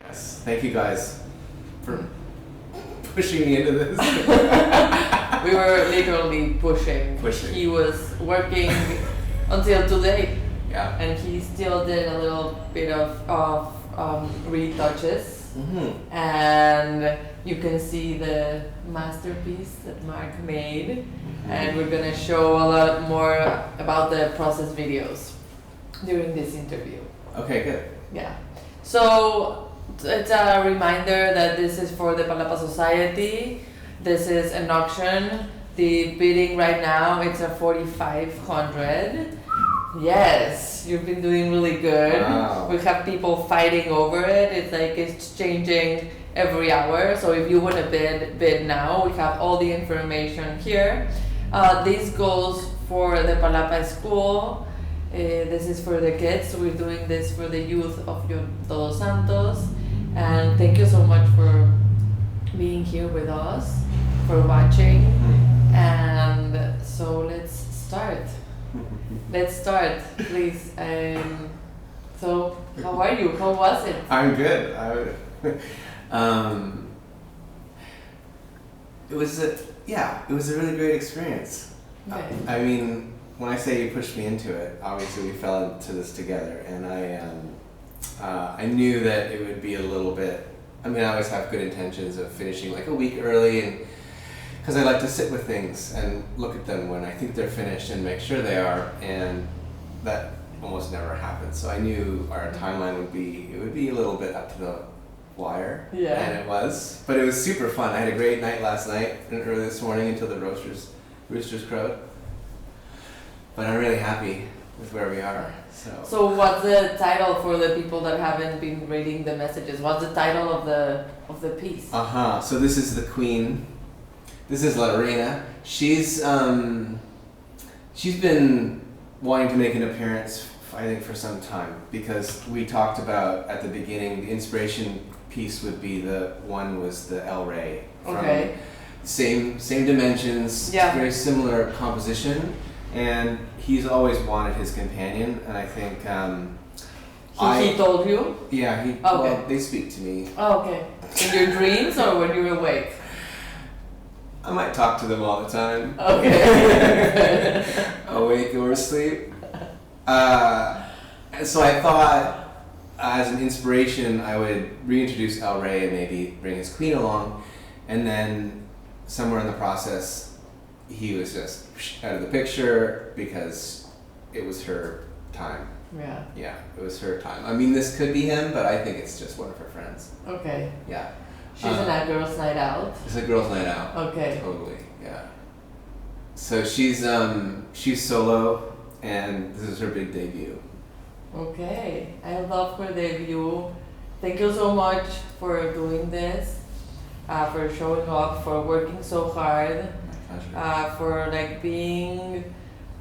Yes. Thank you guys for pushing me into this. We were literally pushing. He was working until today. Yeah. And he still did a little bit of retouches. Mm-hmm. And you can see the masterpiece that Mark made. Mm-hmm. And we're gonna show a lot more about the process videos during this interview. Okay, good. Yeah. So it's a reminder that this is for the Palapa Society. This is an auction. The bidding right now, it's a 4,500. Yes, you've been doing really good. Wow. We have people fighting over it. It's like it's changing every hour. So if you want to bid now. We have all the information here. This goes for the Palapa school. This is for the kids. We're doing this for the youth of Todos Santos. And thank you so much for being here with us, for watching. And so let's start. Let's start, please. So, how are you? How was it? I'm good. It was a really great experience. Okay. I mean, when I say you pushed me into it, obviously we fell into this together, and I knew that it would be a little bit. I mean, I always have good intentions of finishing like a week early, and because I like to sit with things and look at them when I think they're finished and make sure they are, and that almost never happens. So I knew our timeline would be a little bit up to the wire, Yeah. And it was, but it was super fun. I had a great night last night and early this morning until the roosters crowed. But I'm really happy with where we are. So what's the title for the people that haven't been reading the messages? What's the title of the piece? So this is the queen. This is La Reina. She's been wanting to make an appearance, I think, for some time, because we talked about at the beginning the inspiration piece would be the El Rey. Okay. Same dimensions, Yeah. Very similar composition, and he's always wanted his companion, and I think He told you? Yeah, Okay. Well, they speak to me. Oh, okay. In your dreams or when you're awake? I might talk to them all the time. Okay. Awake or asleep. And so I thought, as an inspiration, I would reintroduce El Rey and maybe bring his queen along, and then somewhere in the process, he was just out of the picture because it was her time. Yeah. Yeah, it was her time. I mean, this could be him, but I think it's just one of her friends. Okay. Yeah. She's a girls' night out. It's a girls' night out. Okay. Totally, yeah. So she's solo, and this is her big debut. Okay, I love her debut. Thank you so much for doing this, for showing up, for working so hard, My pleasure. for like being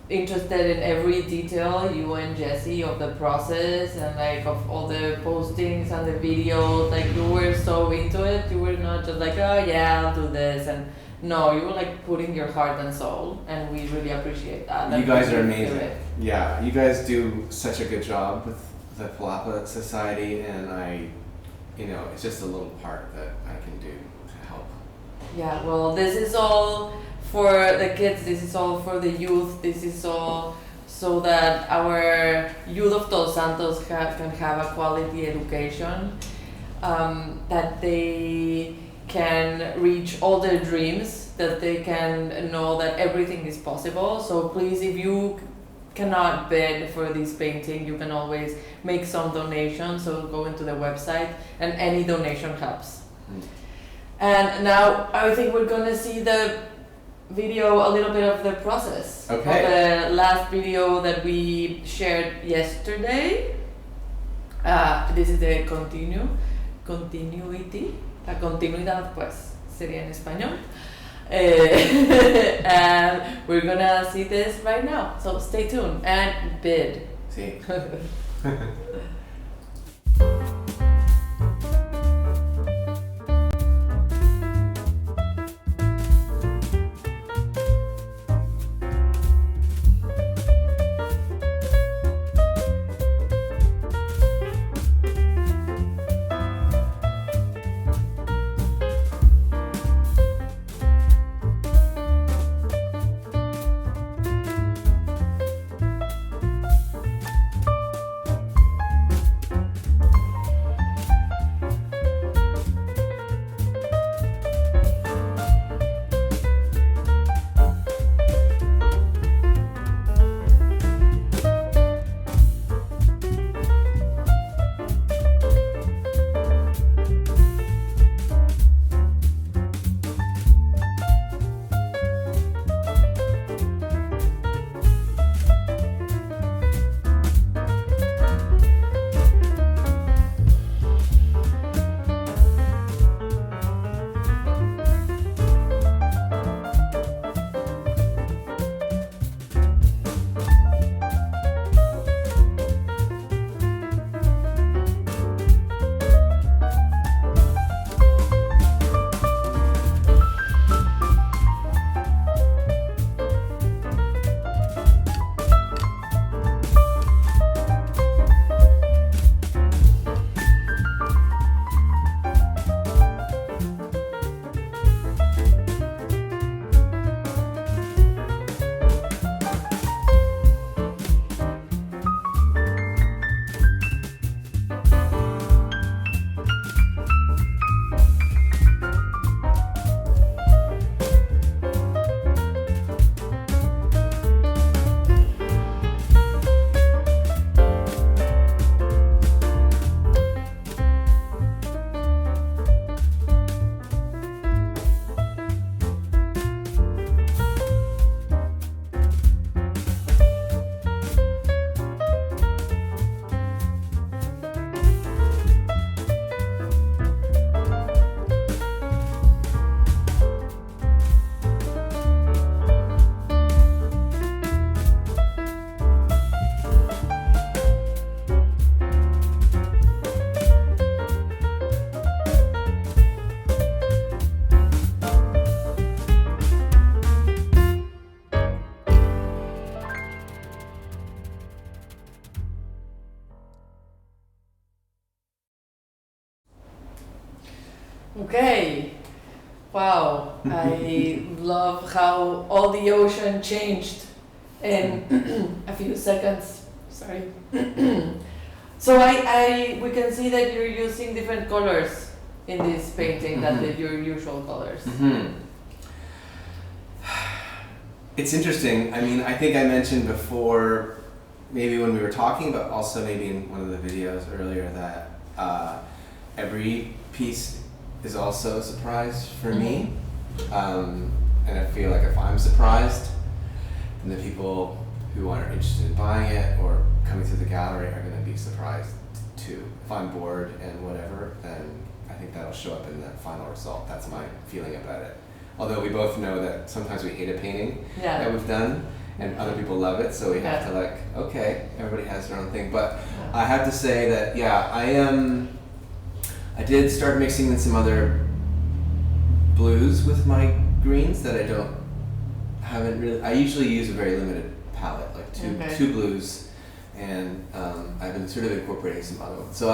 interested in every detail, you and Jesse, of the process and like of all the postings and the videos. Like you were so into it. You were not just like, oh yeah, I'll do this, and no, you were like putting your heart and soul, and we really appreciate that. You guys are We feel amazing. it. Yeah, you guys do such a good job with the Palapa Society, and it's just a little part that I can do to help. Yeah, well, this is all for the kids, this is all for the youth, this is all so that our youth of Todos Santos can have a quality education, that they can reach all their dreams, that they can know that everything is possible. So please, if you cannot bid for this painting, you can always make some donations, so go into the website and any donation helps. And now I think we're gonna see the video, a little bit of the process. Okay. Of the last video that we shared yesterday. This is the continuity, la continuidad pues sería en español. And we're gonna see this right now, so stay tuned and bid. See? Okay. Wow. I love how all the ocean changed in a few seconds. Sorry. So we can see that you're using different colors in this painting than your usual colors. It's interesting. I mean, I think I mentioned before, maybe when we were talking, but also maybe in one of the videos earlier, that every piece is also a surprise for me. And I feel like if I'm surprised, then the people who are interested in buying it or coming to the gallery are going to be surprised too. If I'm bored and whatever, then I think that'll show up in the final result. That's my feeling about it. Although we both know that sometimes we hate a painting that we've done and other people love it, so we have to like, okay, everybody has their own thing. But I have to say that, I did start mixing in some other blues with my greens that I usually use a very limited palette, like two blues, and I've been sort of incorporating some other ones. So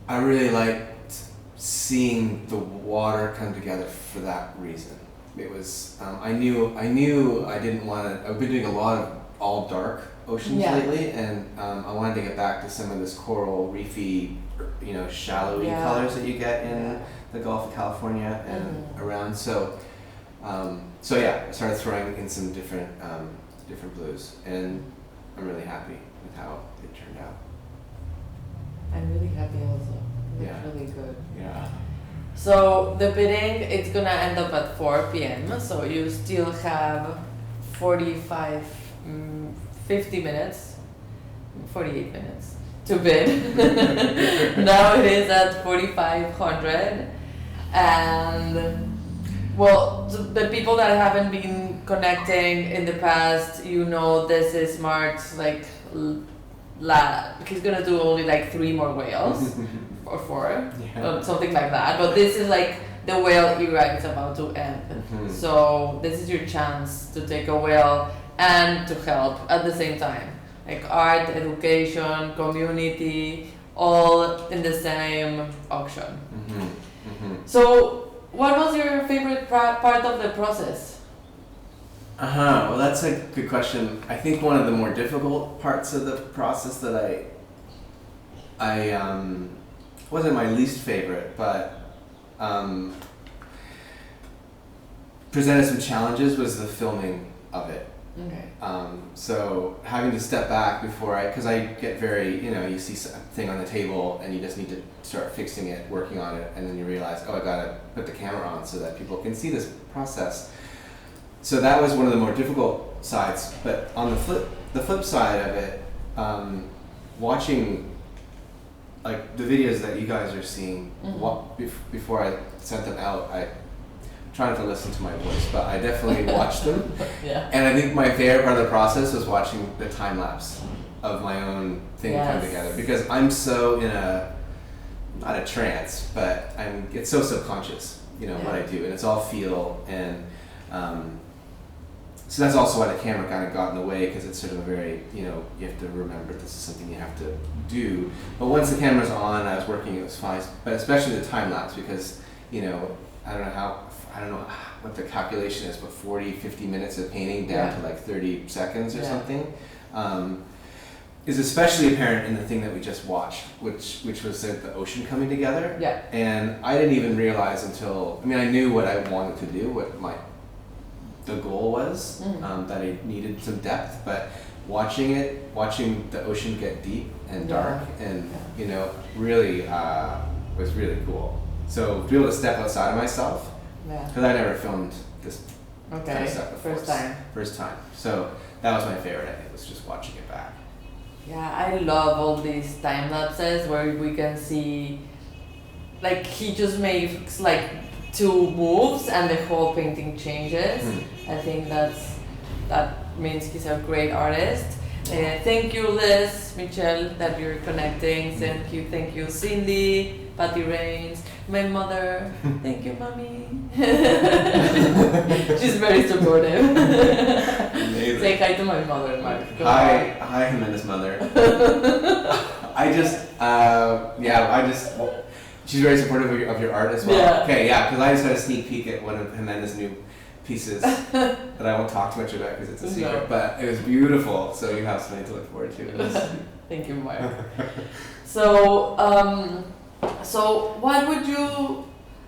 I really liked seeing the water come together for that reason. It was I knew I didn't want to. I've been doing a lot of all dark oceans lately, and I wanted to get back to some of this coral, reefy, shallowy colors that you get in the Gulf of California and around. So I started throwing in some different blues, and I'm really happy with how it turned out. I'm really happy also. It's really good. Yeah. So the bidding, it's gonna end up at 4 p.m. So you still have 50 minutes, 48 minutes to bid. Now it is at 4,500, and well, the people that haven't been connecting in the past, this is Mark's he's gonna do only like 3 more whales. Or 4, something like that. But this is like the whale era is about to end. So this is your chance to take a whale and to help at the same time. Like art, education, community, all in the same auction. So what was your favorite part of the process? Well, that's a good question. I think one of the more difficult parts of the process that I wasn't my least favorite, but presented some challenges was the filming of it. Okay. So having to step back because I get very, you see something on the table and you just need to start fixing it, working on it, and then you realize, I gotta put the camera on so that people can see this process. So that was one of the more difficult sides. But on the flip side of it, watching like the videos that you guys are seeing, before I sent them out, I try not to listen to my voice, but I definitely watched them. And I think my favorite part of the process was watching the time lapse of my own thing come together, because I'm so in not a trance, but it's so subconscious, what I do, and it's all feel, and so that's also why the camera kind of got in the way, because it's sort of a very, you have to remember this is something you have to do. But once the camera's on, I was working, it was fine. But especially the time lapse, because, I don't know what the calculation is, but 40, 50 minutes of painting down to like 30 seconds or something, is especially apparent in the thing that we just watched, which was the ocean coming together. And I didn't even realize until, I knew what I wanted to do, what the goal was, that it needed some depth, but watching the ocean get deep and dark and really was really cool. So to be able to step outside of myself, because I never filmed this kind of stuff before. First time. So that was my favorite. I think was just watching it back. Yeah, I love all these time lapses where we can see, like he just makes like 2 moves and the whole painting changes. I think that means he's a great artist. Thank you, Liz, Michelle, that you're connecting. Thank you, Cindy, Patty Rains, my mother. Thank you, mommy. She's very supportive. Amazing. Say hi to my mother, Mark. Hi, Jimena's mother. She's very supportive of your art as well. Yeah. Okay, yeah, because I just had a sneak peek at one of Jimena's new pieces that I won't talk too much about because it's a secret. No. But it was beautiful, so you have something to look forward to. Thank you, Mark. So, so what would you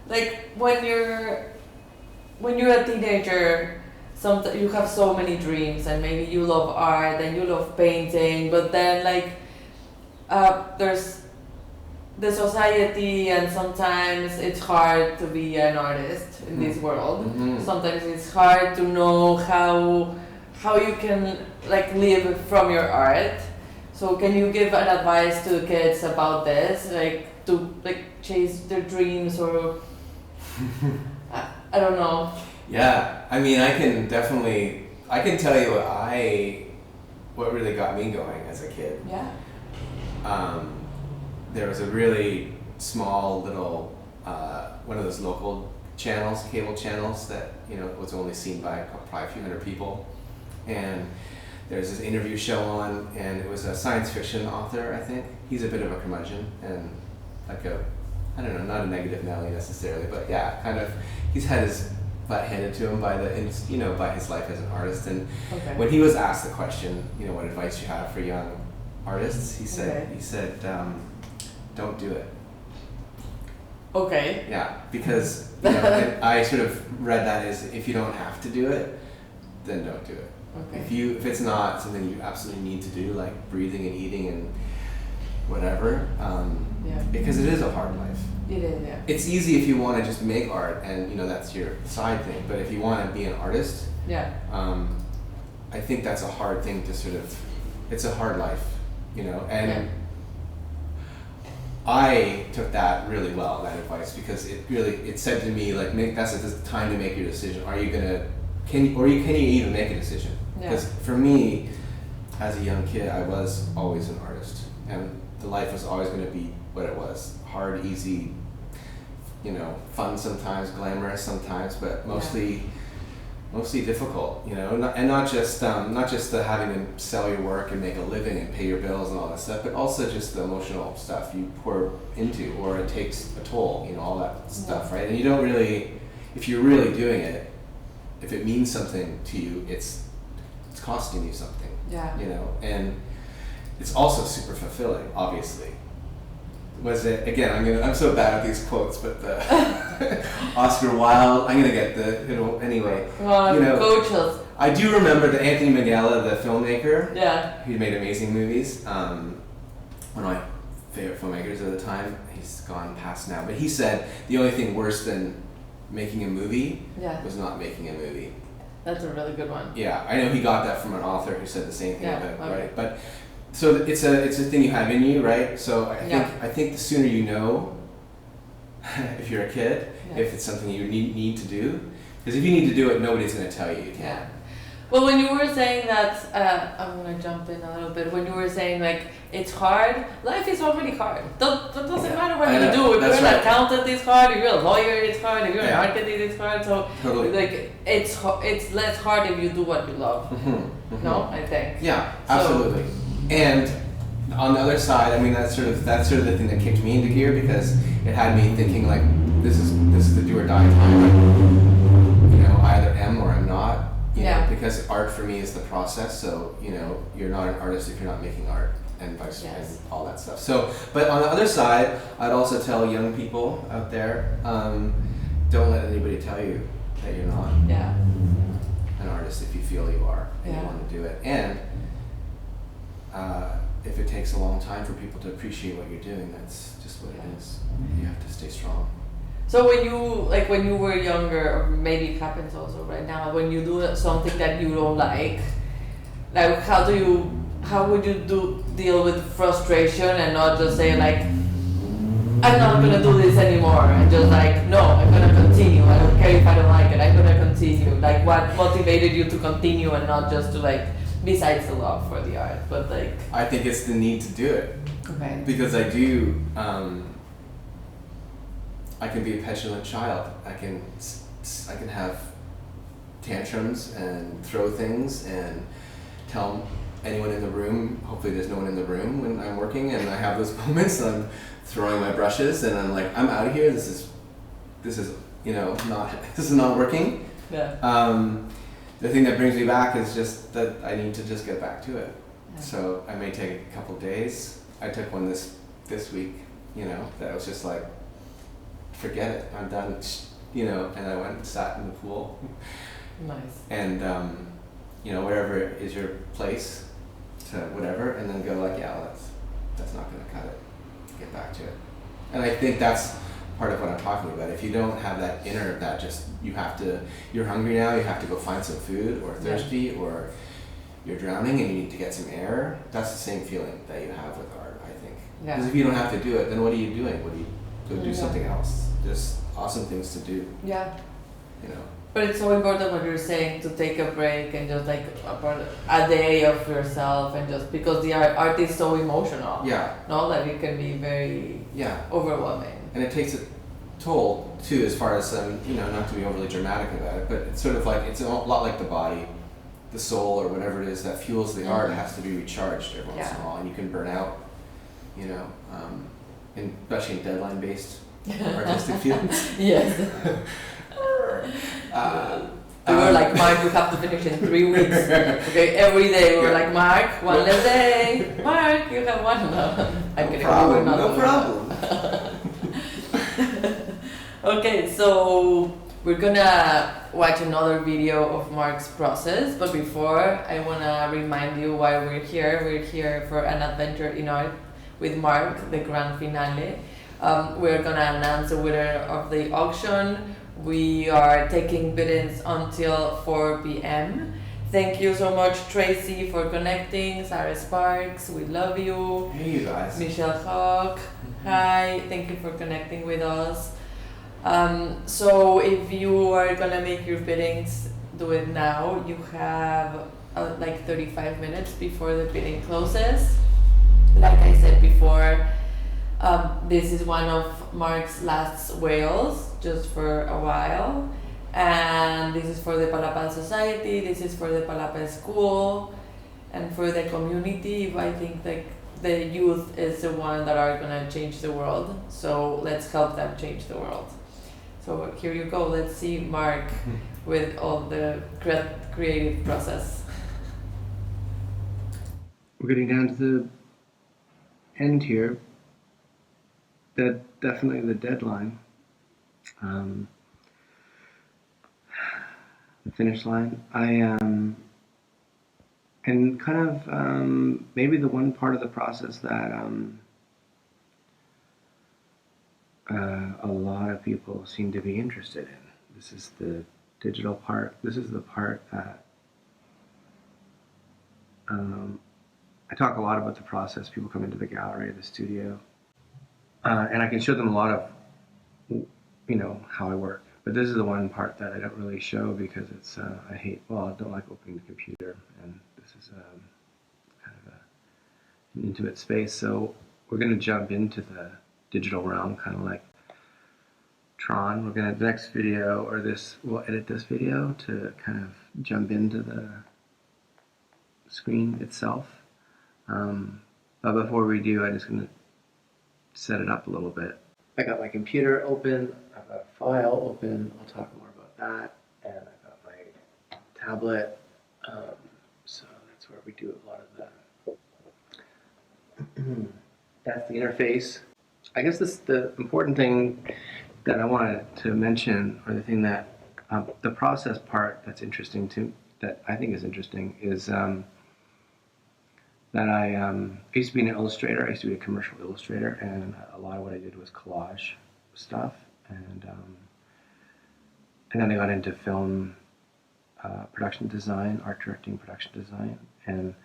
like when you're a teenager? You have so many dreams, and maybe you love art and you love painting, but then like there's the society, and sometimes it's hard to be an artist in this world. Mm-hmm. Sometimes it's hard to know how you can like live from your art. So can you give an advice to kids about this, like to like chase their dreams, or I don't know. Yeah, I mean, I can tell you what really got me going as a kid. Yeah. There was a really small little one of those local channels, cable channels that was only seen by probably a few hundred people, and there's this interview show on, and it was a science fiction author. I think he's a bit of a curmudgeon and like I don't know, not a negative Nelly necessarily, but yeah, kind of he's had his butt handed to him by by his life as an artist. And when he was asked the question, what advice you have for young artists, he said, don't do it. Okay. Yeah, because and I sort of read that as if you don't have to do it, then don't do it. Okay. If it's not something you absolutely need to do, like breathing and eating and whatever, because it is a hard life. It is, yeah. It's easy if you want to just make art and that's your side thing, but if you want to be an artist, I think that's a hard thing to it's a hard life, and I took that really well, that advice, because it said to me, like, that's the time to make your decision. Can you even make a decision? Because for me, as a young kid, I was always an artist, and the life was always going to be what it was: hard, easy, fun sometimes, glamorous sometimes, but mostly difficult, and not just the having to sell your work and make a living and pay your bills and all that stuff, but also just the emotional stuff you pour into, or it takes a toll, all that stuff, right? And you don't really, if you're really doing it, if it means something to you, it's costing you something, and it's also super fulfilling, obviously. Was it, again, I'm so bad at these quotes, but the Oscar Wilde, I'm gonna get anyway. Coaches. I do remember the Anthony Minghella, the filmmaker. Yeah. He made amazing movies. One of my favorite filmmakers at the time. He's gone past now, but he said the only thing worse than making a movie was not making a movie. That's a really good one. Yeah, I know he got that from an author who said the same thing about it, right? But so it's a thing you have in you, right? So I think the sooner you know, if you're a kid, if it's something you need to do, because if you need to do it, nobody's going to tell you you can't. Yeah. Well, when you were saying that, I'm gonna jump in a little bit. When you were saying like it's hard, life is already hard. That doesn't matter what you do. If you're an accountant, it's hard. If you're a lawyer, it's hard. If you're an architect, it's hard. So like it's less hard if you do what you love. No, I think. Yeah, absolutely. And on the other side, I mean, that's sort of the thing that kicked me into gear, because it had me thinking like, this is the do or die time. I either am or I'm not. Because art for me is the process. So you're not an artist if you're not making art, and vice versa, and all that stuff. So, but on the other side, I'd also tell young people out there, don't let anybody tell you that you're not an artist if you feel you are and you want to do it. And if it takes a long time for people to appreciate what you're doing, that's just what it is. You have to stay strong. So when you were younger, or maybe it happens also right now, when you do something that you don't like how would you deal with frustration and not just say like, I'm not gonna do this anymore, and just like, no, I'm gonna continue. I don't care if I don't like it. I'm gonna continue. Like, what motivated you to continue and not just to like, besides the love for the art, but like. I think it's the need to do it. Okay. Because I do. I can be a petulant child. I can have tantrums and throw things and tell anyone in the room. Hopefully there's no one in the room when I'm working, and I have those moments and I'm throwing my brushes and I'm like, I'm out of here. This is not this is not working. Yeah. The thing that brings me back is just that I need to just get back to it. Yeah. So I may take a couple days. I took one this week, that was just like, forget it, I'm done, and I went and sat in the pool. Nice. And, wherever is your place to whatever, and then go like, yeah, that's not gonna cut it. Get back to it. And I think that's part of what I'm talking about. If you don't have that inner, that just, you're hungry now, you have to go find some food, or thirsty, or you're drowning and you need to get some air, that's the same feeling that you have with art, I think. Yeah. Because if you don't have to do it, then what are you doing? Go do something else. Just awesome things to do. Yeah. But it's so important what you're saying, to take a break and just like a day of yourself, and just because the art is so emotional. Yeah. No, that it can be very overwhelming. And it takes a toll too, as far as not to be overly dramatic about it, but it's sort of like, it's a lot like the body, the soul, or whatever it is that fuels the art has to be recharged every once in a while, and you can burn out, and especially in deadline-based artistic fields. Yes. We were like, Mark, we have to finish in 3 weeks. Okay, every day we were like, Mark, one less day. Mark, you have one. No, I'm kidding. No problem. Okay, so we're gonna watch another video of Mark's process, but before, I wanna remind you why we're here. We're here for an adventure in art with Mark, the grand finale. We're gonna announce the winner of the auction. We are taking biddings until 4 p.m. Thank you so much, Tracy, for connecting. Sarah Sparks, we love you. Hey, you guys. Michelle Hawk, hi. Thank you for connecting with us. So if you are gonna make your biddings, do it now. You have like 35 minutes before the bidding closes. Like I said before, this is one of Mark's last whales, just for a while. And this is for the Palapa Society, this is for the Palapa School, and for the community. I think like the youth is the one that are gonna change the world. So let's help them change the world. So here you go, let's see Mark with all the creative process. We're getting down to the end here. Definitely the deadline. The finish line. And kind of maybe the one part of the process that a lot of people seem to be interested in. This is the digital part. This is the part that I talk a lot about the process. People come into the gallery, the studio, and I can show them a lot of, how I work. But this is the one part that I don't really show because it's, I don't like opening the computer, and this is kind of an intimate space. So we're going to jump into the digital realm, kind of like Tron. The next video, or we'll edit this video to kind of jump into the screen itself. But before we do, I'm just going to set it up a little bit. I got my computer open, I've got a file open, I'll talk more about that, and I've got my tablet, so that's where we do a lot of that. That's the interface. I guess the important thing that I wanted to mention, or the thing that, the process part that's interesting that I think is interesting, is that I used to be an illustrator. I used to be a commercial illustrator, and a lot of what I did was collage stuff. And then I got into film production design, art directing, production design, and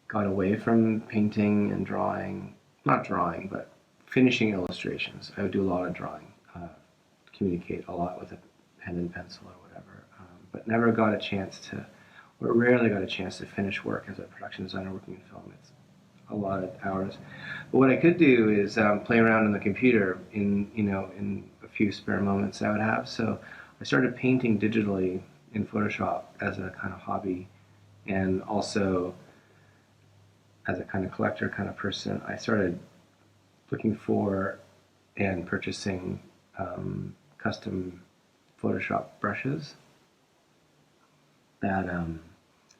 got away from painting and drawing. Not drawing, but finishing illustrations. I would do a lot of drawing, communicate a lot with a pen and pencil or whatever, but never got a chance to, or rarely got a chance to finish work as a production designer working in film. It's a lot of hours. But what I could do is play around on the computer in a few spare moments I would have. So I started painting digitally in Photoshop as a kind of hobby, and also as a kind of collector kind of person, I started looking for and purchasing custom Photoshop brushes. That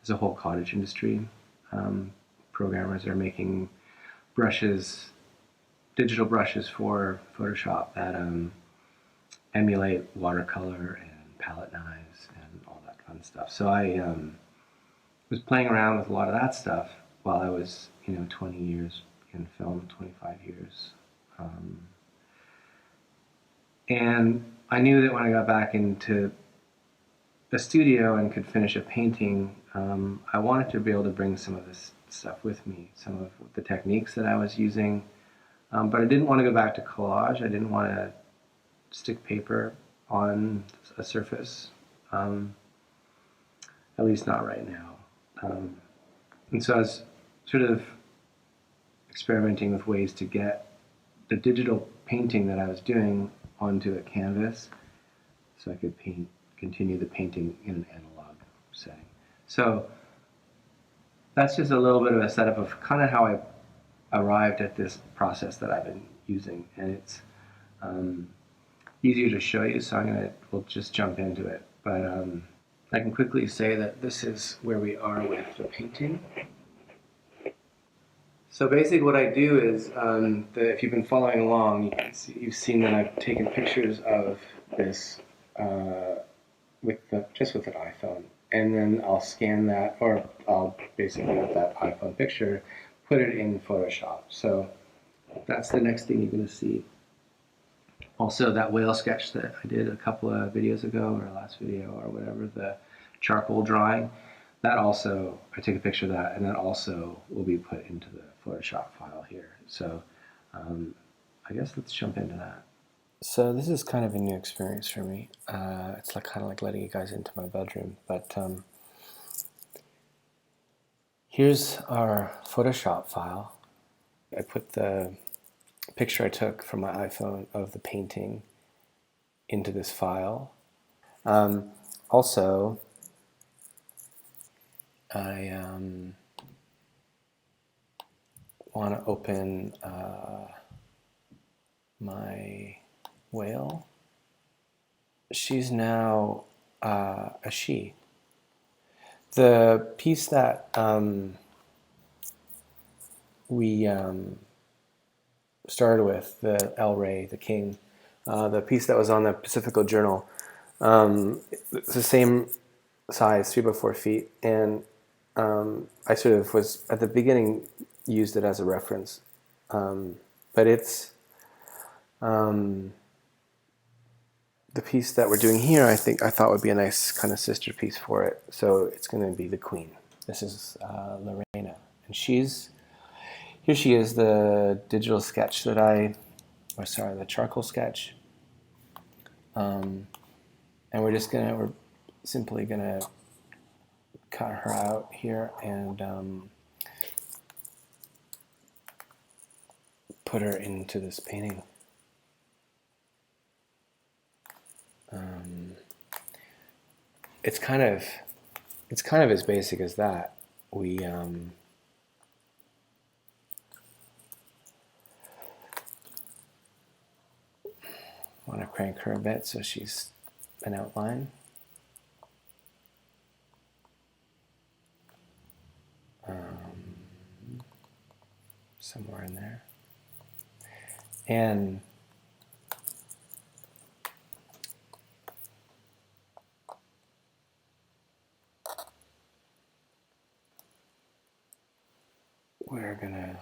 is a whole cottage industry. Programmers are making brushes, digital brushes for Photoshop that emulate watercolor and palette knives and all that fun stuff. So I was playing around with a lot of that stuff while I was, 20 years in film, 25 years. And I knew that when I got back into the studio and could finish a painting, I wanted to be able to bring some of this stuff with me, some of the techniques that I was using. But I didn't want to go back to collage. I didn't want to stick paper on a surface, at least not right now. And so I was sort of experimenting with ways to get the digital painting that I was doing onto a canvas so I could continue the painting in an analog setting. So that's just a little bit of a setup of kind of how I arrived at this process that I've been using, and it's easier to show you, so we'll just jump into it. But I can quickly say that this is where we are with the painting. So basically what I do is, if you've been following along, you've seen that I've taken pictures of this just with an iPhone. And then I'll scan that, or I'll basically, with that iPhone picture, put it in Photoshop. So that's the next thing you're going to see. Also, that whale sketch that I did a couple of videos ago, or last video, or whatever, the charcoal drawing, that also, I take a picture of that, and that also will be put into the Photoshop file here. So I guess let's jump into that. So this is kind of a new experience for me. It's kind of like letting you guys into my bedroom. But here's our Photoshop file. I put the picture I took from my iPhone of the painting into this file. Also, I want to open my whale. She's now a she. The piece that we started with, the El Rey, the king, the piece that was on the Pacifico Journal, it's the same size, 3x4 feet, and I sort of was, at the beginning, used it as a reference, but it's the piece that we're doing here, I thought would be a nice kind of sister piece for it. So it's going to be the queen. This is Lorena, and here she is, the digital sketch that the charcoal sketch. And we're simply gonna cut her out here and put her into this painting. It's kind of as basic as that. We want to crank her a bit so she's an outline. Somewhere in there. And we're gonna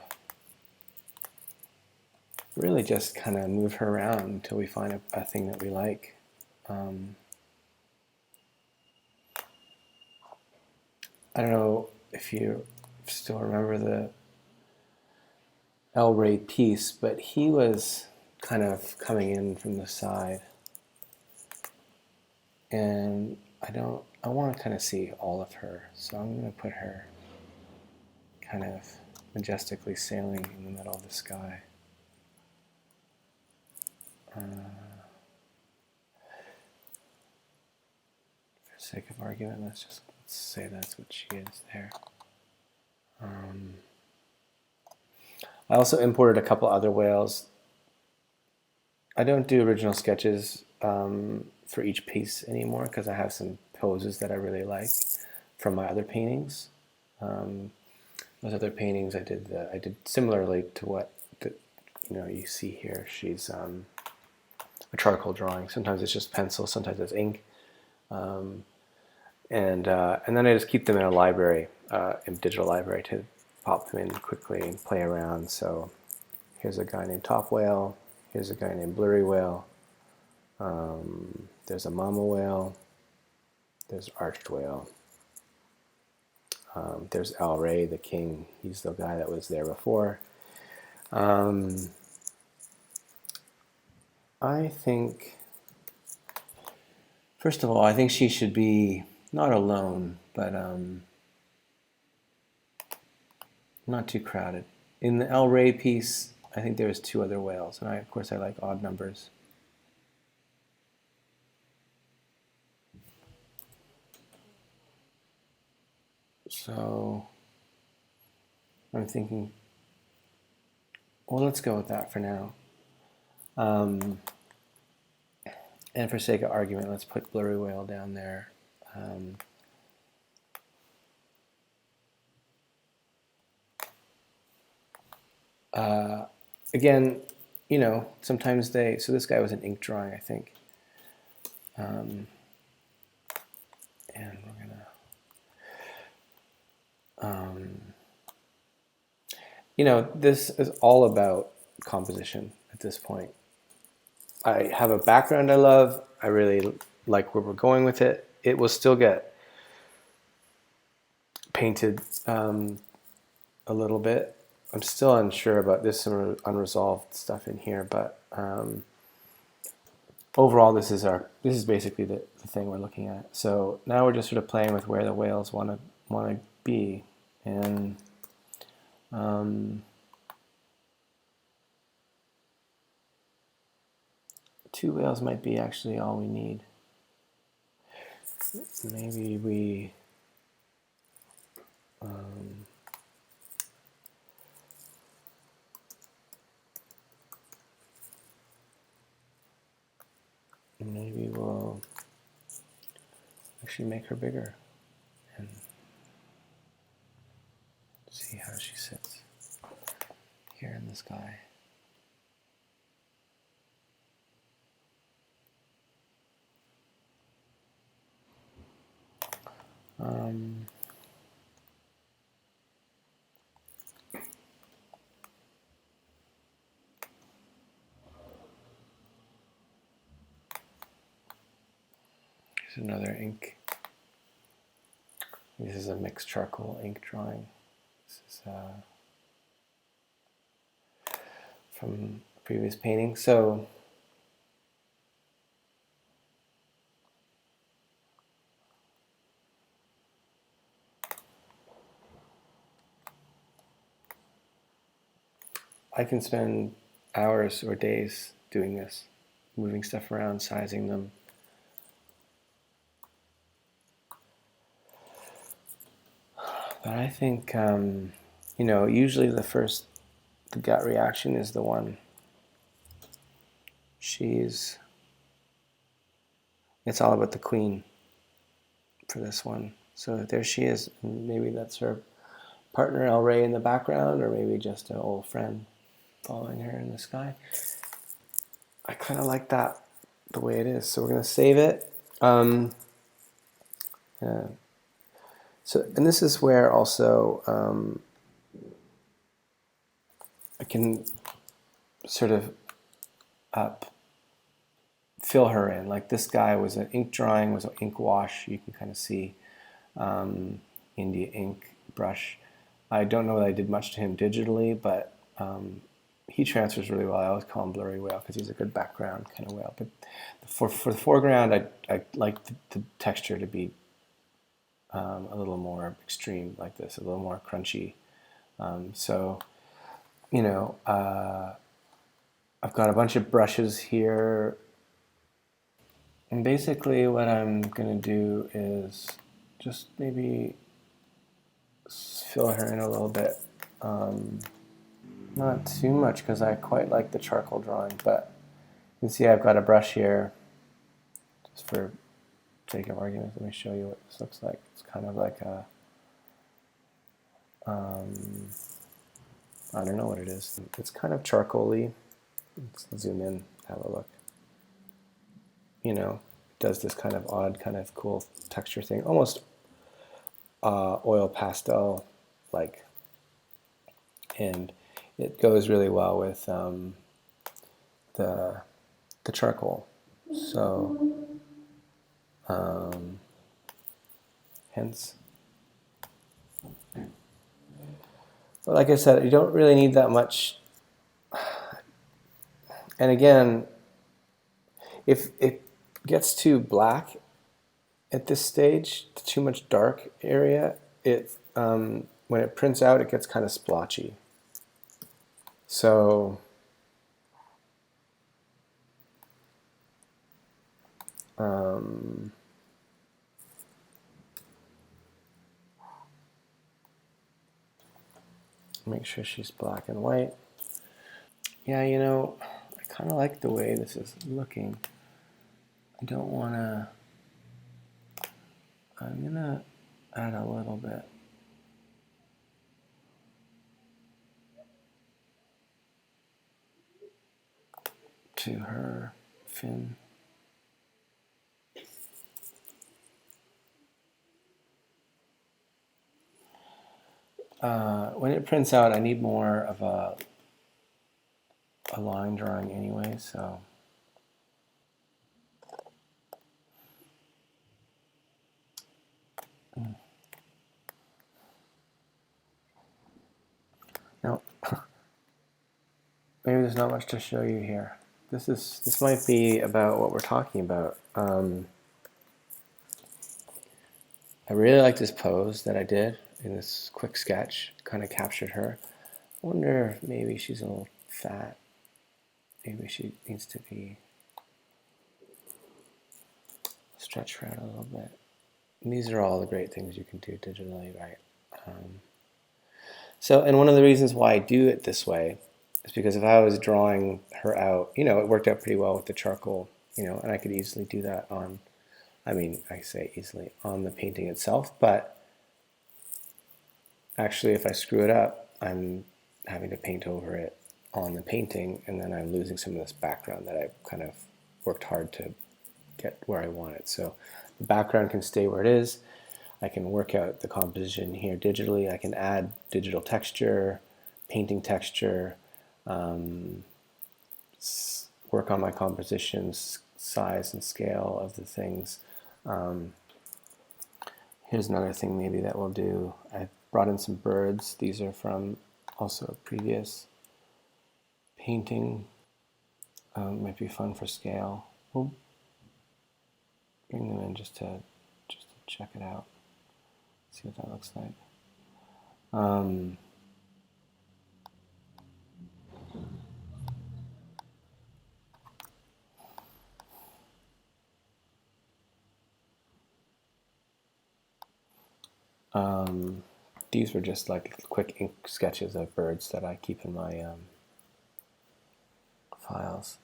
really just kind of move her around until we find a thing that we like. I don't know if you still remember the El Rey piece, but he was kind of coming in from the side. And I want to kind of see all of her. So I'm going to put her kind of majestically sailing in the middle of the sky. For the sake of argument, let's say that's what she is there. I also imported a couple other whales. I don't do original sketches for each piece anymore because I have some poses that I really like from my other paintings. Those other paintings I did similarly to what you see here. She's a charcoal drawing. Sometimes it's just pencil, sometimes it's ink, and then I just keep them in a library, in digital library, to pop them in quickly and play around. So here's a guy named Top Whale. Here's a guy named Blurry Whale. There's a Mama Whale. There's Arched Whale. There's Al Ray, the king. He's the guy that was there before. I think, first of all, I think she should be not alone, but not too crowded. In the El Rey piece, I think there's 2 other whales, and of course I like odd numbers. So I'm thinking, well, let's go with that for now. And for sake of argument, let's put Blurry Whale down there. Again, sometimes so this guy was an ink drawing, I think. And we're gonna, this is all about composition at this point. I have a background I love. I really like where we're going with it. It will still get painted a little bit. I'm still unsure about this, some unresolved stuff in here, but overall this is basically the thing we're looking at. So now we're just sort of playing with where the whales want to be, and 2 whales might be actually all we need. Maybe we maybe we'll actually make her bigger and see how she sits here in the sky. Here's another ink. This is a mixed charcoal ink drawing. This is from a previous painting. So I can spend hours or days doing this, moving stuff around, sizing them. But I think, usually the gut reaction is the one. It's all about the queen for this one. So there she is. Maybe that's her partner El Rey in the background, or maybe just an old friend following her in the sky. I kind of like that the way it is. So we're going to save it. And this is where also I can sort of fill her in. Like this guy was an ink drawing, was an ink wash. You can kind of see India ink brush. I don't know that I did much to him digitally, but he transfers really well. I always call him Blurry Whale because he's a good background kind of whale. But for the foreground, I like the texture to be a little more extreme like this, a little more crunchy. I've got a bunch of brushes here. And basically what I'm going to do is just maybe fill her in a little bit. Not too much because I quite like the charcoal drawing, but you can see I've got a brush here. Just for sake of argument, let me show you what this looks like. It's kind of like a, I don't know what it is. It's kind of charcoal-y. Let's zoom in, have a look. You know, it does this kind of odd, kind of cool texture thing, almost oil pastel like, and it goes really well with the charcoal. So hence, but like I said, you don't really need that much. And again, if it gets too black at this stage, too much dark area, it when it prints out, it gets kind of splotchy. So make sure she's black and white. Yeah, you know, I kind of like the way this is looking. I don't want to, I'm going to add a little bit to her fin. When it prints out, I need more of a line drawing anyway, so now maybe there's not much to show you here. This might be about what we're talking about. I really like this pose that I did in this quick sketch. Kind of captured her. I wonder if maybe she's a little fat. Maybe she needs to be stretched her out a little bit. And these are all the great things you can do digitally, right? And one of the reasons why I do it this way is because if I was drawing her out, you know, it worked out pretty well with the charcoal, you know, and I could easily do that on, I mean, I say easily on the painting itself, but actually if I screw it up, I'm having to paint over it on the painting, and then I'm losing some of this background that I kind of worked hard to get where I want it. So the background can stay where it is. I can work out the composition here digitally. I can add digital texture, painting texture, work on my compositions, size and scale of the things. Here's another thing maybe that we'll do. I brought in some birds. These are from also a previous painting. Might be fun for scale. We'll bring them in just to check it out. See what that looks like. These were just like quick ink sketches of birds that I keep in my files.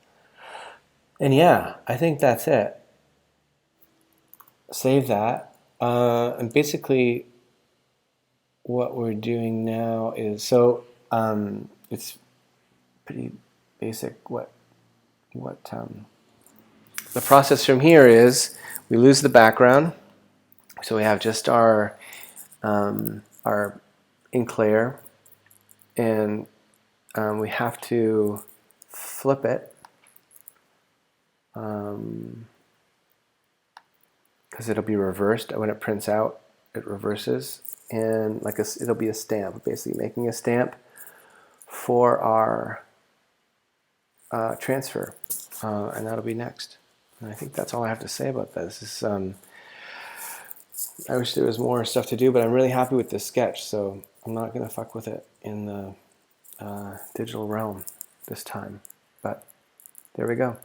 And yeah, I think that's it. Save that. And basically what we're doing now is, so it's pretty basic what the process from here is. We lose the background, so we have just our ink layer, and we have to flip it because it'll be reversed when it prints out. It reverses, and it'll be a stamp, basically making a stamp for our transfer, and that'll be next. And I think that's all I have to say about this. I wish there was more stuff to do, but I'm really happy with this sketch, so I'm not going to fuck with it in the digital realm this time. But there we go.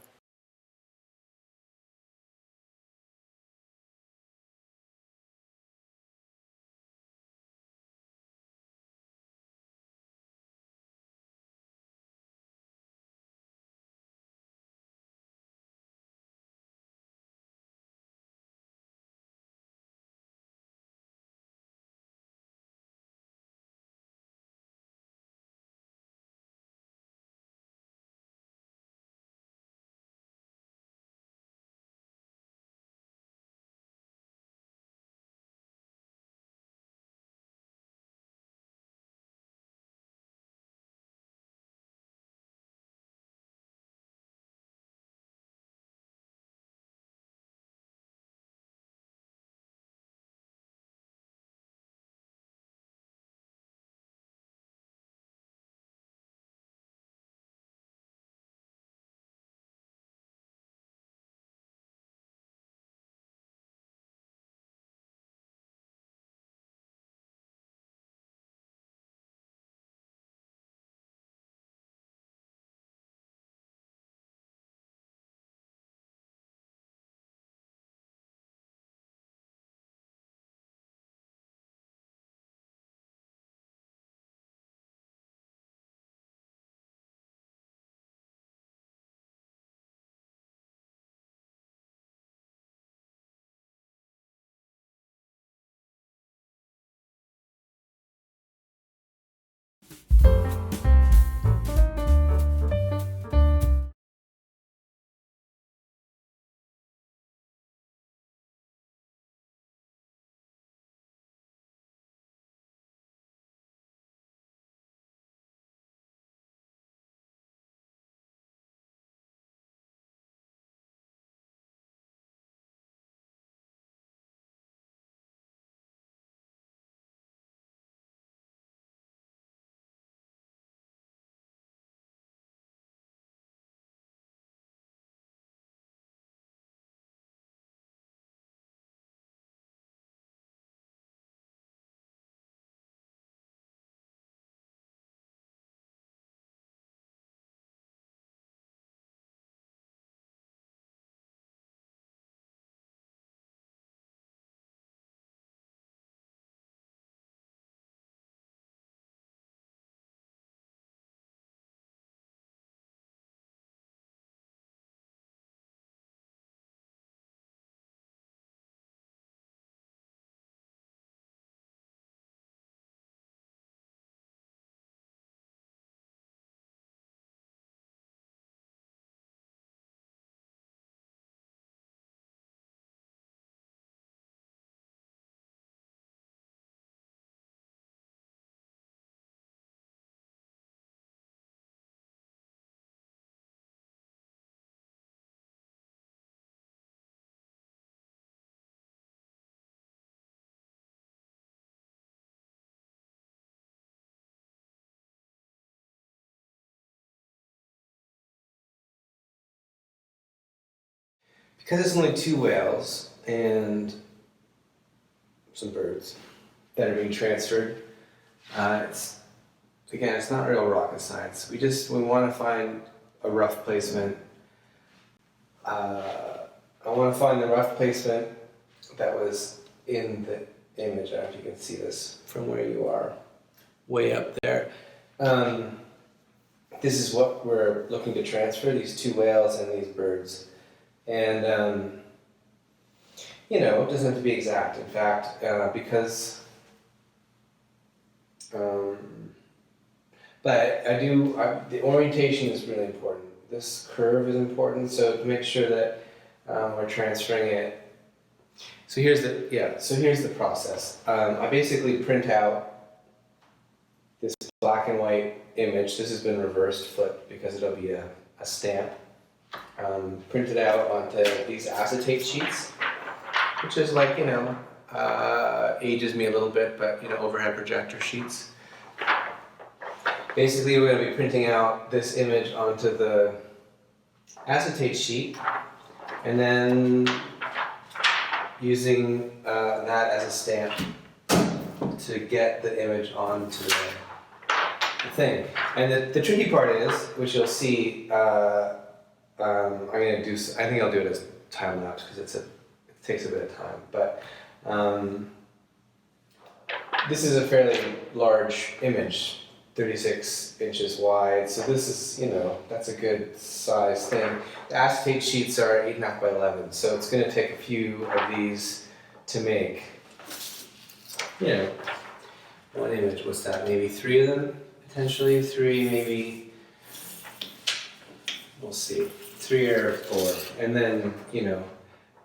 because it's only 2 whales and some birds that are being transferred, it's not real rocket science. We want to find a rough placement. I want to find the rough placement that was in the image. I don't know if you can see this from where you are, way up there. This is what we're looking to transfer, these 2 whales and these birds. And, it doesn't have to be exact. In fact, because... but the orientation is really important. This curve is important, so to make sure that we're transferring it. So here's the process. I basically print out this black and white image. This has been reversed, flipped, because it'll be a stamp. Printed out onto these acetate sheets, which is like, ages me a little bit, but, overhead projector sheets. Basically, we're going to be printing out this image onto the acetate sheet, and then using that as a stamp to get the image onto the thing. And the tricky part is, which you'll see, I think I'll do it as time lapse because it takes a bit of time. But this is a fairly large image, 36 inches wide. So this is, that's a good size thing. The acetate sheets are 8.5 by 11, so it's going to take a few of these to make. One image. What's that? Maybe 3 of them potentially. 3, maybe. We'll see. 3 or 4, and then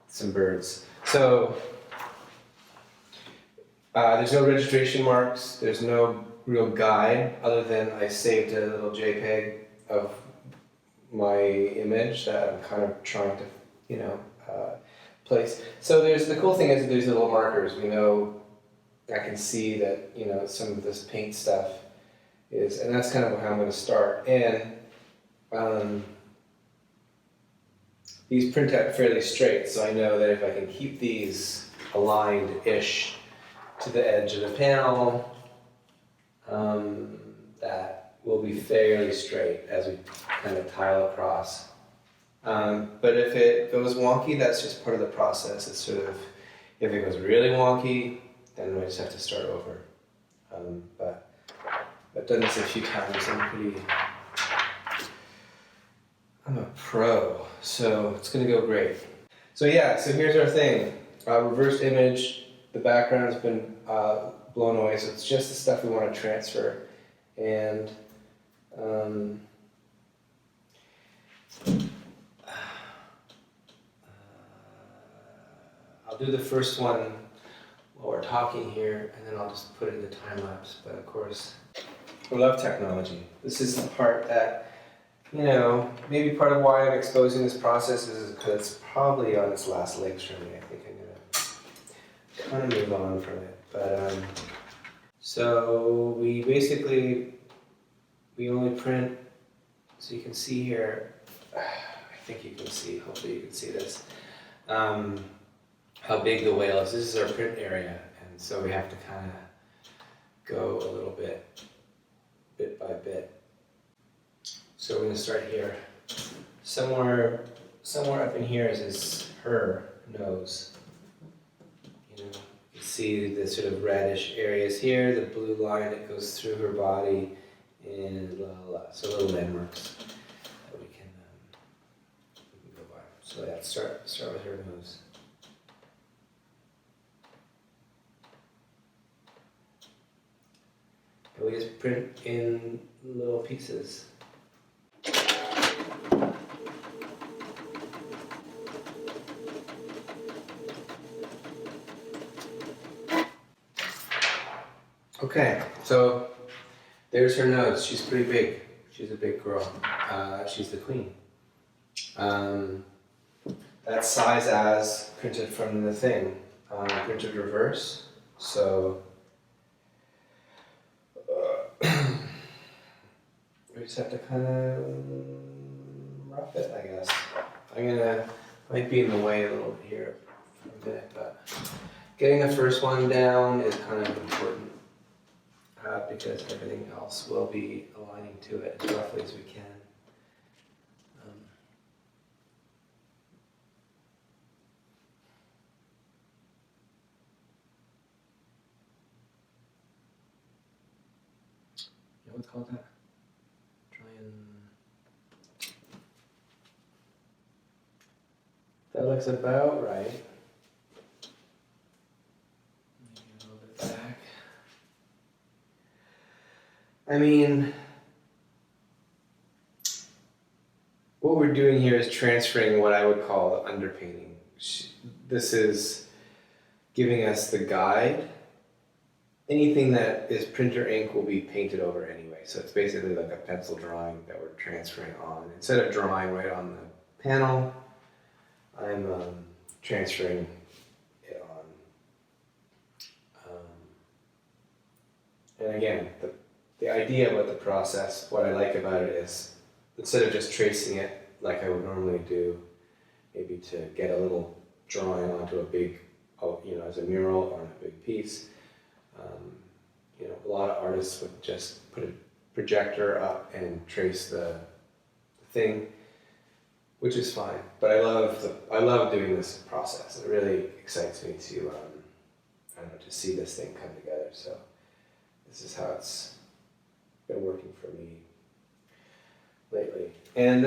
some birds. So there's no registration marks. There's no real guide other than I saved a little JPEG of my image that I'm kind of trying to place. So the cool thing is that there's little markers. I can see that some of this paint stuff is, and that's kind of how I'm going to start. And these print out fairly straight, so I know that if I can keep these aligned-ish to the edge of the panel, that will be fairly straight as we kind of tile across. But if it goes wonky, that's just part of the process. It's sort of, if it goes really wonky, then we just have to start over. But I've done this a few times. I'm a pro, so it's gonna go great. So here's our thing. Reversed image, the background's been blown away, so it's just the stuff we want to transfer. And I'll do the first one while we're talking here, and then I'll just put it in the time lapse. But of course, I love technology. This is the part that, maybe part of why I'm exposing this process is because it's probably on its last legs for me. I think I'm gonna kind of move on from it. But so we only print, so you can see here, I think you can see, hopefully you can see this, how big the whale is. This is our print area, and so we have to kind of go a little bit by bit. So we're going to start here. Somewhere up in here is her nose. You see the sort of reddish areas here, the blue line that goes through her body, and so little landmarks that we can go by. So start with her nose. And we just print in little pieces. Okay, so there's her nose. She's pretty big. She's a big girl. She's the queen. That's size as printed from the thing, printed reverse. So we just have to kind of rough it, I guess. I'm Might be in the way a little bit here for a minute, but getting the first one down is kind of important because everything else will be aligning to it as roughly as we can. What's called that? Try and. That looks about right. Maybe a little bit back. I mean, what we're doing here is transferring what I would call the underpainting. This is giving us the guide. Anything that is printer ink will be painted over anyway. So it's basically like a pencil drawing that we're transferring on. Instead of drawing right on the panel, I'm transferring it on. And again, the idea about the process, what I like about it is instead of just tracing it like I would normally do, maybe to get a little drawing onto a big, as a mural or on a big piece, a lot of artists would just put a projector up and trace the thing, which is fine. But I love doing this process. It really excites me to to see this thing come together. So this is how it's been working for me lately. And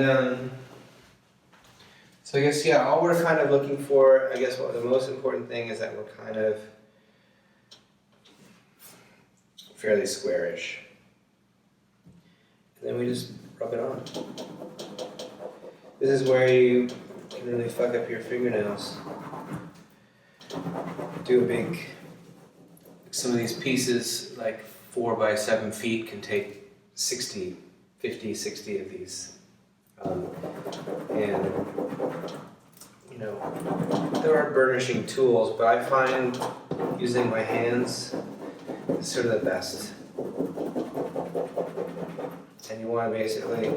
so I guess all we're kind of looking for, I guess what the most important thing is that we're kind of fairly squarish. And then we just rub it on. This is where you can really fuck up your fingernails. Some of these pieces, like 4 by 7 feet, can take 60 of these. There are burnishing tools, but I find using my hands is sort of the best. And you want to basically,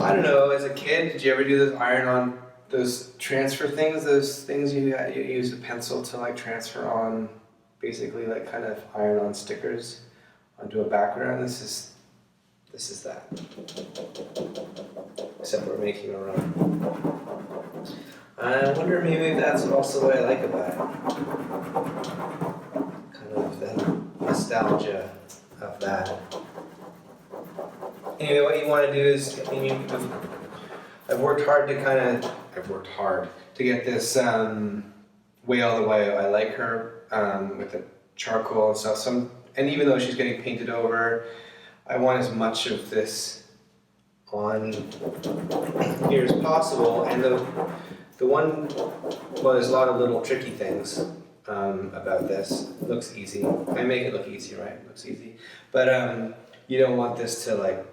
I don't know, as a kid, did you ever do those iron-on, those transfer things, those things you use a pencil to like transfer on, basically like kind of iron-on stickers onto a background? This is that. Except we're making a run. I wonder maybe that's also what I like about it. Kind of the nostalgia of that. Anyway, what you want to do is, I've worked hard to get this Whale the way I like her with the charcoal and stuff. And even though she's getting painted over, I want as much of this on here as possible. And the one, there's a lot of little tricky things about this. It looks easy. I make it look easy, right? It looks easy. But you don't want this to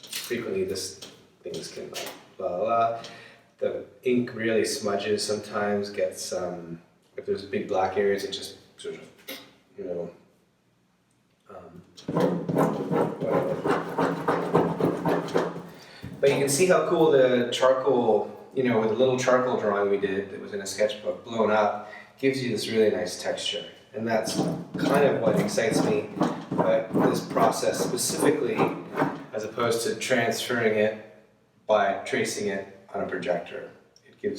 frequently things can like blah blah. The ink really smudges sometimes, gets if there's big black areas, it just sort of but you can see how cool the charcoal, with the little charcoal drawing we did that was in a sketchbook blown up, gives you this really nice texture. And that's kind of what excites me about this process specifically, as opposed to transferring it by tracing it on a projector. It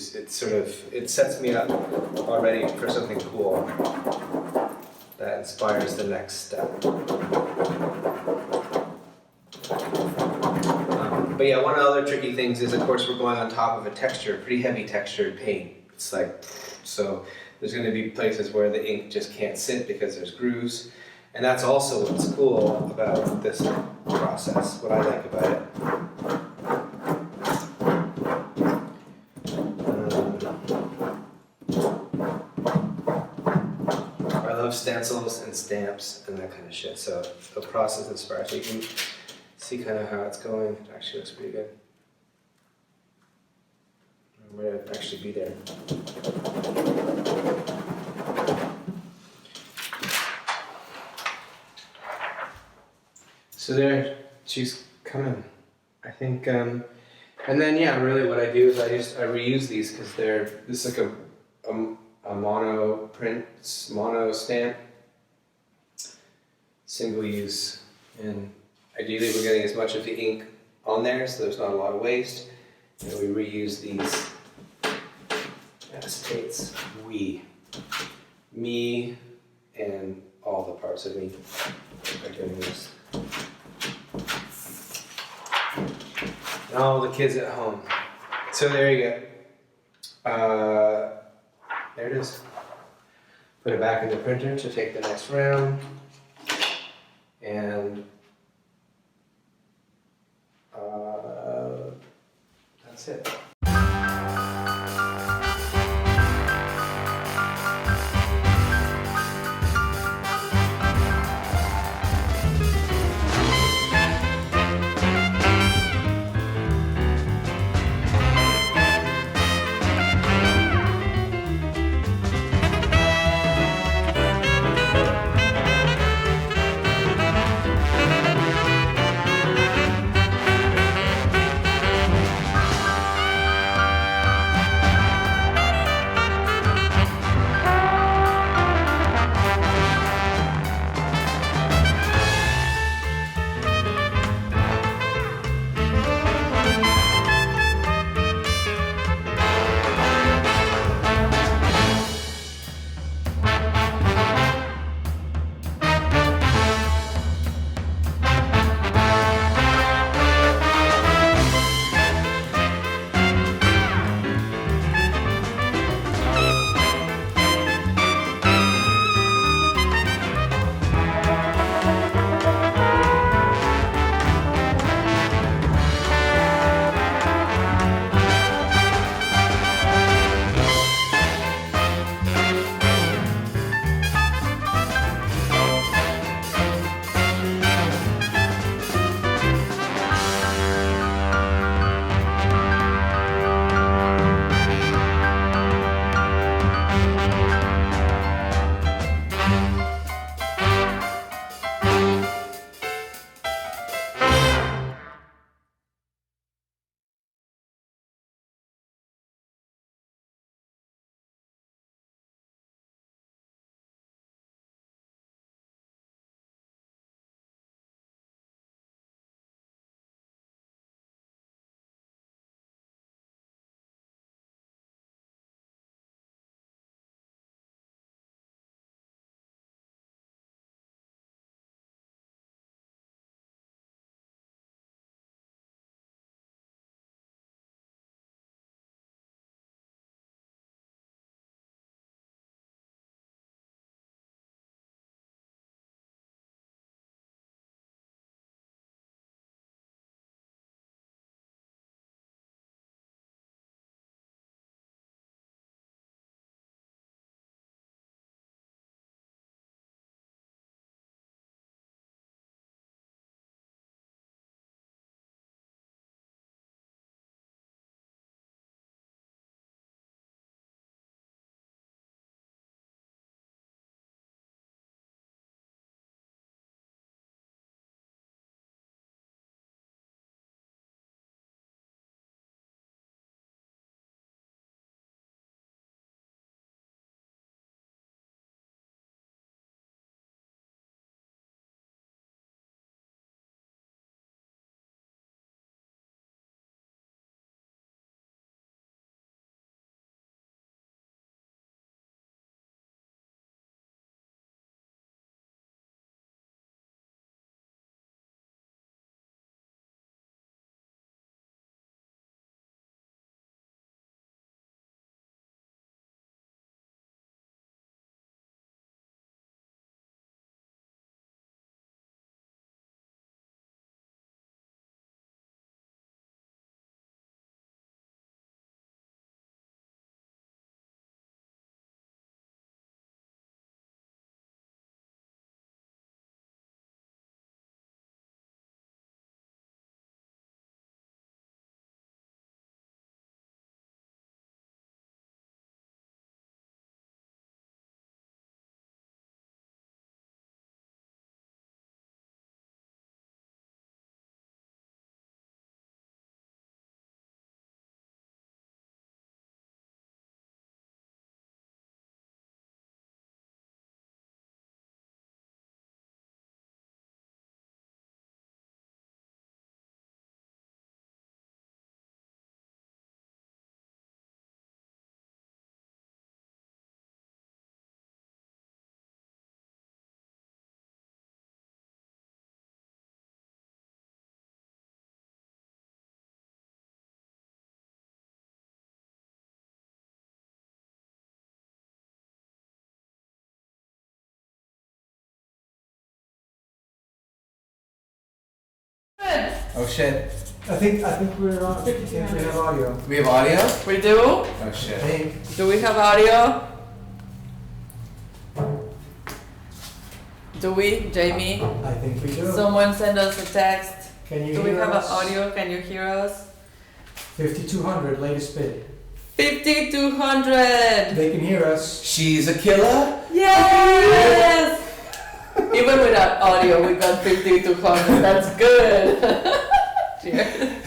sets me up already for something cool that inspires the next step. But yeah, one of the other tricky things is, of course, we're going on top of a pretty heavy textured paint. It's like, so there's going to be places where the ink just can't sit because there's grooves. And that's also what's cool about this process, what I like about it. I love stencils and stamps and that kind of shit, so the process inspires me. You can see kind of how it's going. It actually looks pretty good. I'm going to actually be there. So there, she's coming. I think And then yeah, really what I do is I reuse these because this is like a mono print, mono stamp, single use, and ideally we're getting as much of the ink on there so there's not a lot of waste, and we reuse these acetates. Me and all the parts of me are doing this. And all the kids at home. So there you go. There it is. Put it back in the printer to take the next round. And that's it. Oh shit. I think we're on. I think we have audio. We have audio? We do? Oh I shit. think. Do we have audio? Do we, Jamie? I think we do. Someone send us a text. Can you Do we hear have an us? audio? Can you hear us? 5200, latest bid. 5200! They can hear us. She's a killer? Yes! Even without audio, we got 5200. That's good. Cheers.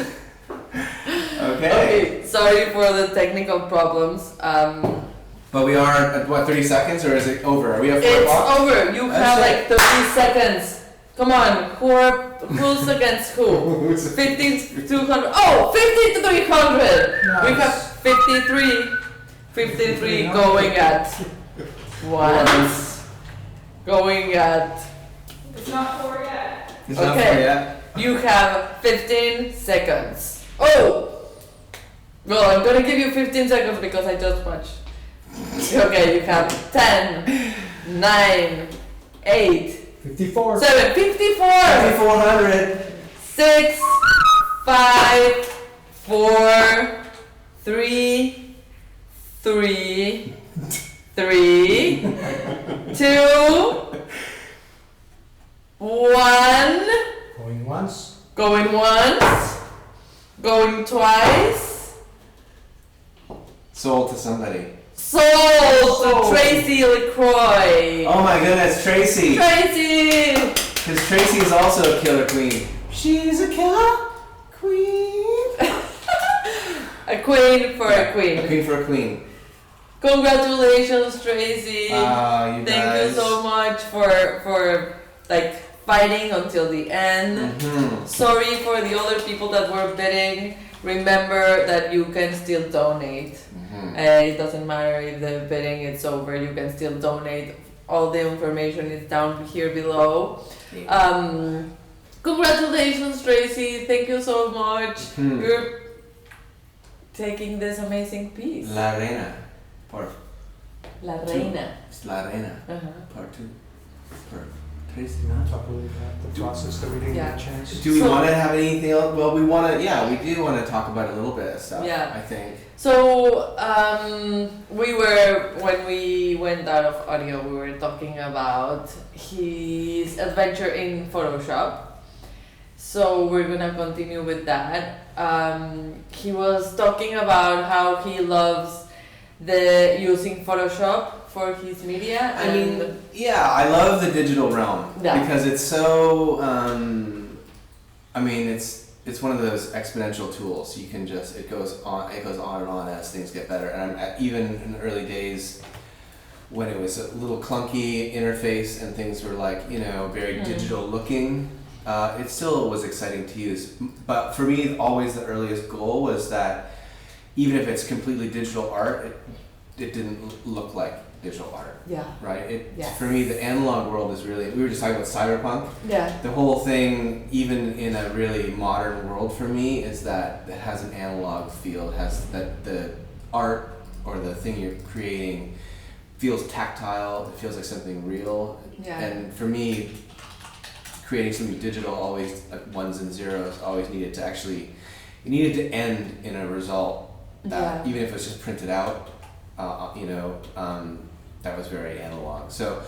Okay. Okay, sorry for the technical problems. But we are at what, 30 seconds or is it over? Are we at 4 It's o'clock? over. You That's have it. like 30 seconds. Come on, who's against who? 5200. Oh, 5300. We Nice. have 53 going at once. Going at. It's not 4 yet. It's not Okay. for yet. You have 15 seconds. Oh! Well, I'm gonna give you 15 seconds because I just watched. Okay, you have 10, 9, 8, 54. 7, 54, 5400. 6, 5, 4, 3, 2, one. Going once. Going once. Going twice. Sold to somebody. Sold to Sold. Tracy LaCroix. Oh my goodness, Tracy! Tracy! Because Tracy is also a killer queen. She's a killer queen. A queen for a A queen. queen for a queen. Congratulations, Tracy. You Thank guys. you so much for like fighting until the end. Mhm. Sorry for the other people that were bidding. Remember that you can still donate. Mhm. It doesn't matter if the bidding is over, you can still donate. All the information is down here below. Congratulations, Tracy. Thank you so much. Mhm. You're taking this amazing piece. La Reina. Por La Reina. it's La Reina. Uh-huh. Part 2. For Tracy. Talk a little about the process that we didn't Yeah. get a chance. Do we So- want to have anything else? Well, we want to, yeah, we do want to talk about a little bit of stuff, Yeah. I think. So, when we went out of audio, we were talking about his adventure in Photoshop. So we're gonna continue with that. He was talking about how he loves the using Photoshop for his media. I mean, yeah, I love the digital realm Yeah. because it's so. I mean, it's one of those exponential tools. You can just it goes on and on as things get better. And even in the early days, when it was a little clunky interface and things were like very digital looking, it still was exciting to use. But for me, always the earliest goal was that even if it's completely digital art, it didn't look like digital art. yeah, Right? Yes. For me, the analog world is really. We were just talking about cyberpunk. yeah, The whole thing, even in a really modern world, for me, is that it has an analog feel. It has that the art or the thing you're creating feels tactile. It feels like something real. yeah, And for me, creating something digital, always like ones and zeros, always needed to actually. It needed to end in a result that Yeah. even if it was just printed out, that was very analog. So,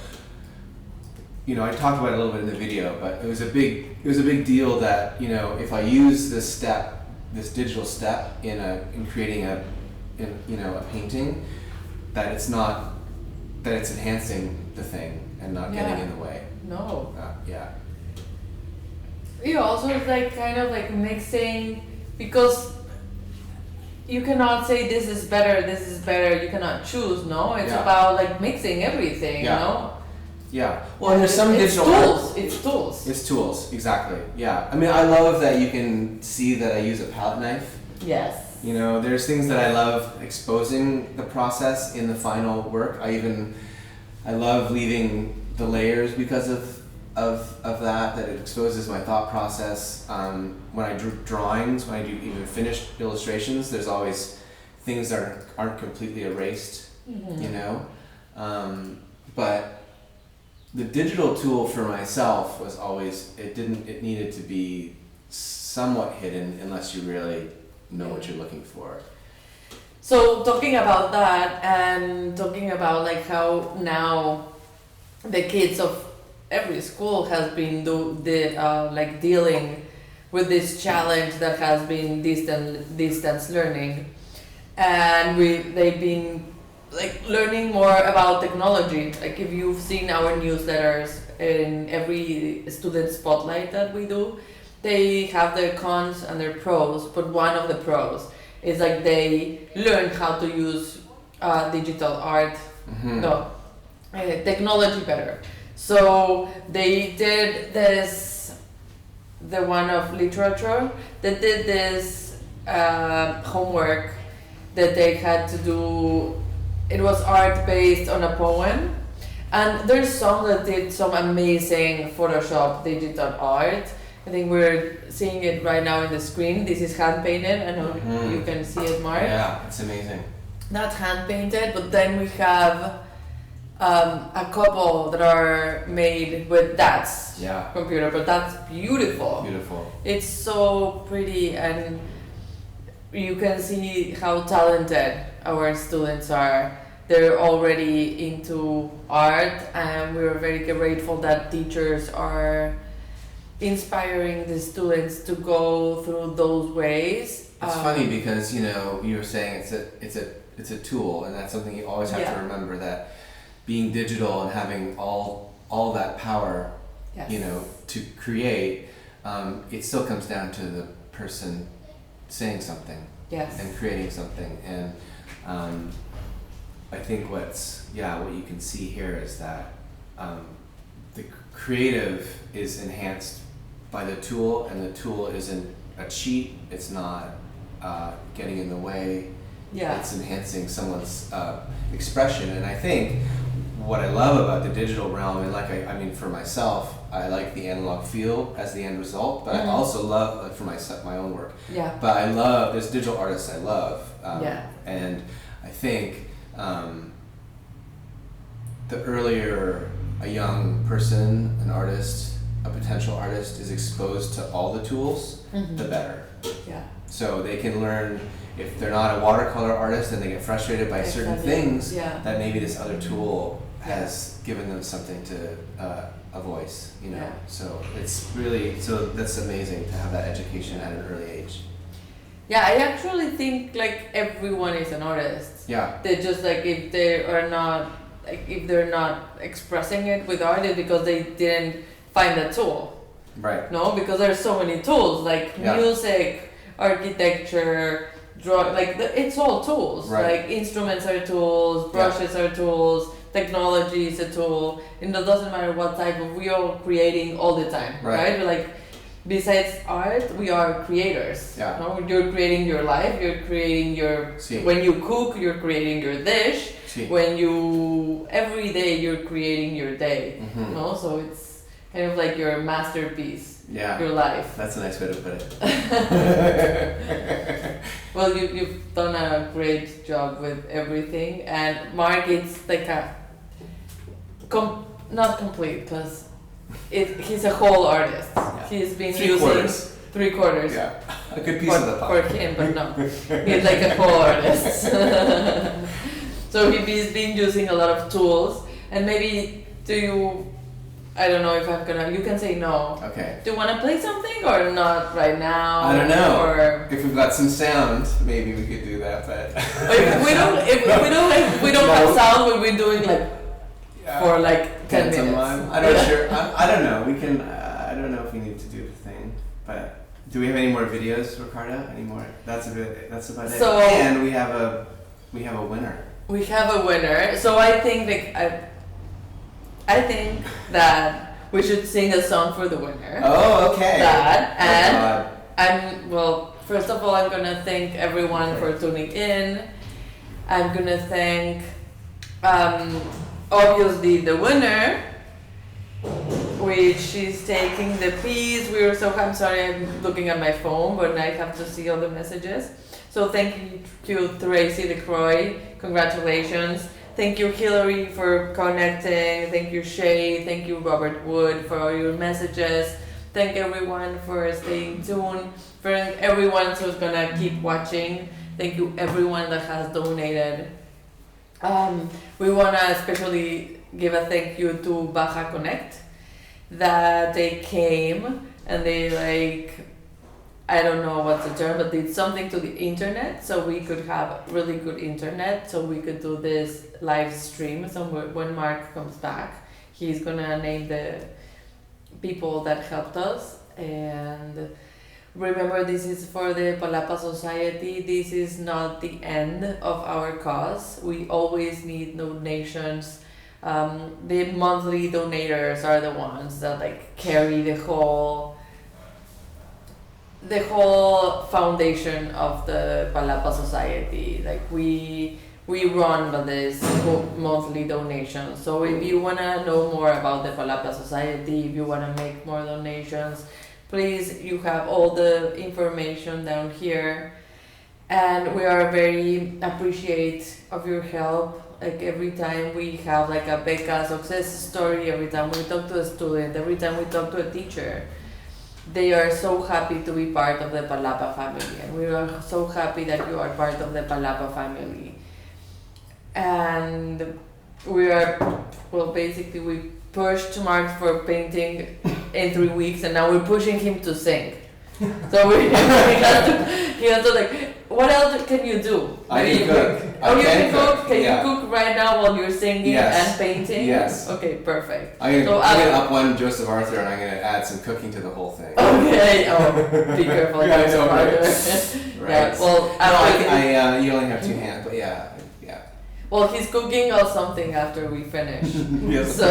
I talked about it a little bit in the video, but it was a big deal that if I use this digital step in creating a painting, that it's enhancing the thing and not getting Yeah. in the way. no. Yeah. You also like kind of like mixing because you cannot say this is better, you cannot choose, no? It's Yeah. about like mixing everything, Yeah. you know? Yeah. Well, and there's some it's digital art. tools. It's tools. It's tools, exactly. Yeah. I mean, I love that you can see that I use a palette knife. Yes. There's things that I love exposing the process in the final work. I love leaving the layers because of that it exposes my thought process. When I do drawings, when I do even finished illustrations, there's always things that aren't completely erased, but the digital tool for myself was always, it needed to be somewhat hidden unless you really know what you're looking for. So talking about that and talking about like how now the kids of every school has been like dealing with this challenge that has been distance learning, and they've been like learning more about technology. Like if you've seen our newsletters in every student spotlight that we do, they have their cons and their pros, but one of the pros is like they learn how to use digital art, technology better. So they did this, the one of literature, they did this homework that they had to do. It was art based on a poem, and there's some that did some amazing Photoshop digital art. I think we're seeing it right now in the screen. This is hand painted. I know you can see it, Mark. Yeah, it's amazing. That's hand painted, but then we have a couple that are made with that's computer, but that's beautiful. Beautiful. It's so pretty, and you can see how talented our students are. They're already into art, and we're very grateful that teachers are inspiring the students to go through those ways. It's funny because you were saying it's a tool, and that's something you always have to remember, that being digital and having all that power, to create, it still comes down to the person saying something and creating something. And I think what you can see here is that the creative is enhanced by the tool, and the tool isn't a cheat. It's not getting in the way. It's enhancing someone's expression. And I think what I love about the digital realm, and I mean for myself, I like the analog feel as the end result, but I also love, for my own work. But I love, there's digital artists I love, and I think the earlier a young person, an artist, a potential artist is exposed to all the tools, the better. So they can learn. If they're not a watercolor artist and they get frustrated by certain things, that maybe this other tool has given them something to a voice, So it's really, that's amazing to have that education at an early age. I actually think like everyone is an artist. They just like if they're not expressing it with art, it's because they didn't find a tool. Right. No, because there's so many tools like music, architecture, it's all tools. Right. Like instruments are tools, brushes are tools, technology is a tool. And it doesn't matter what type of, we are creating all the time, right? Like besides art, we are creators. No? You're creating your life, you're creating when you cook, you're creating your dish. Every day you're creating your day. No? So it's kind of like your masterpiece. Your life. That's a nice way to put it. Well, you've done a great job with everything, and Mark, it's like not complete because he's a whole artist. He's been using 3/4. A good piece of the pie. For him, but no, he's like a whole artist. So he's been using a lot of tools, and maybe I don't know if you can say no. Okay. Do you want to play something or not right now? I don't know. Or if we've got some sound, maybe we could do that, but. if we don't have sound, we'll be doing for 10 minutes. I'm not sure. I don't know. We can, I don't know if we need to do the thing, but do we have any more videos, Ricardo? Any more? That's about it. So, and we have a winner. We have a winner. So I think I think that we should sing a song for the winner. Oh, okay. First of all, I'm gonna thank everyone for tuning in. I'm gonna thank, obviously, the winner, which is taking the piece. I'm sorry, I'm looking at my phone, but I have to see all the messages. So thank you, Tracy LeCroix. Congratulations. Thank you, Hillary, for connecting. Thank you, Shay. Thank you, Robert Wood, for all your messages. Thank everyone for staying tuned. For everyone who's gonna keep watching. Thank you everyone that has donated. We wanna especially give a thank you to Baja Connect that they came and they I don't know what's the term, but did something to the internet so we could have really good internet so we could do this live stream. So when Mark comes back, he's gonna name the people that helped us. And remember, this is for the Palapa Society. This is not the end of our cause. We always need donations. The monthly donators are the ones that carry the whole foundation of the Palapa Society. We run by this monthly donation. So if you wanna know more about the Palapa Society, if you wanna make more donations, please, you have all the information down here. And we are very appreciate of your help. Every time we have a Becca success story, every time we talk to a student, every time we talk to a teacher, they are so happy to be part of the Palapa family, and we are so happy that you are part of the Palapa family. And we are, basically we pushed Mark for painting in 3 weeks, and now we're pushing him to sing. So he has to what else can you do? I can cook. Oh, you can cook? Can yeah. you cook right now while you're singing Yes. and painting? Yes. Okay, perfect. I'm So gonna up one Joseph Arthur, and I'm gonna add some cooking to the whole thing. Okay. Oh, be careful. Yeah, I know, right? Yeah. Right. Well, I you only have 2 hands, but yeah. Well, he's cooking or something after we finish. Yes. So.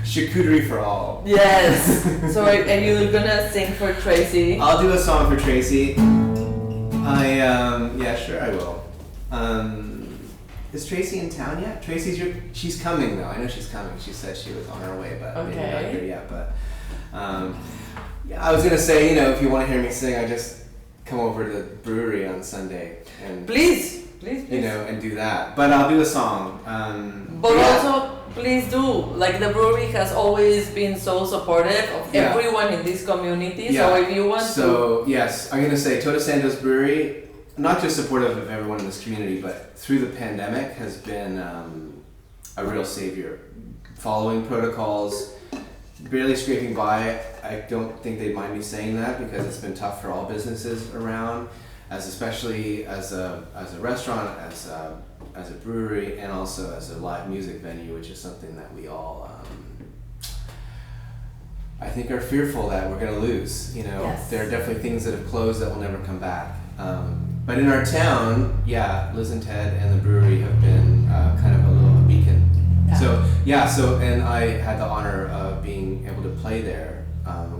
Charcuterie for all. Yes. So are you gonna sing for Tracy? I'll do a song for Tracy. Yeah, sure I will. Is Tracy in town yet? She's coming though. I know she's coming. She said she was on her way, but maybe not here yet. But yeah, I was gonna say, if you want to hear me sing, I just come over to the brewery on Sunday and Please. and do that. But I'll do a song. But also, please do. The brewery has always been so supportive of everyone in this community. Yeah. So if you want So yes, I'm gonna say Todos Santos Brewery, not just supportive of everyone in this community, but through the pandemic has been a real savior. Following protocols, barely scraping by. I don't think they'd mind me saying that because it's been tough for all businesses around, especially as a restaurant, as a brewery, and also as a live music venue, which is something that we all I think are fearful that we're going to lose. Yes. There are definitely things that have closed that will never come back. But in our town, Liz and Ted and the brewery have been kind of a little beacon. Yeah. So and I had the honor of being able to play there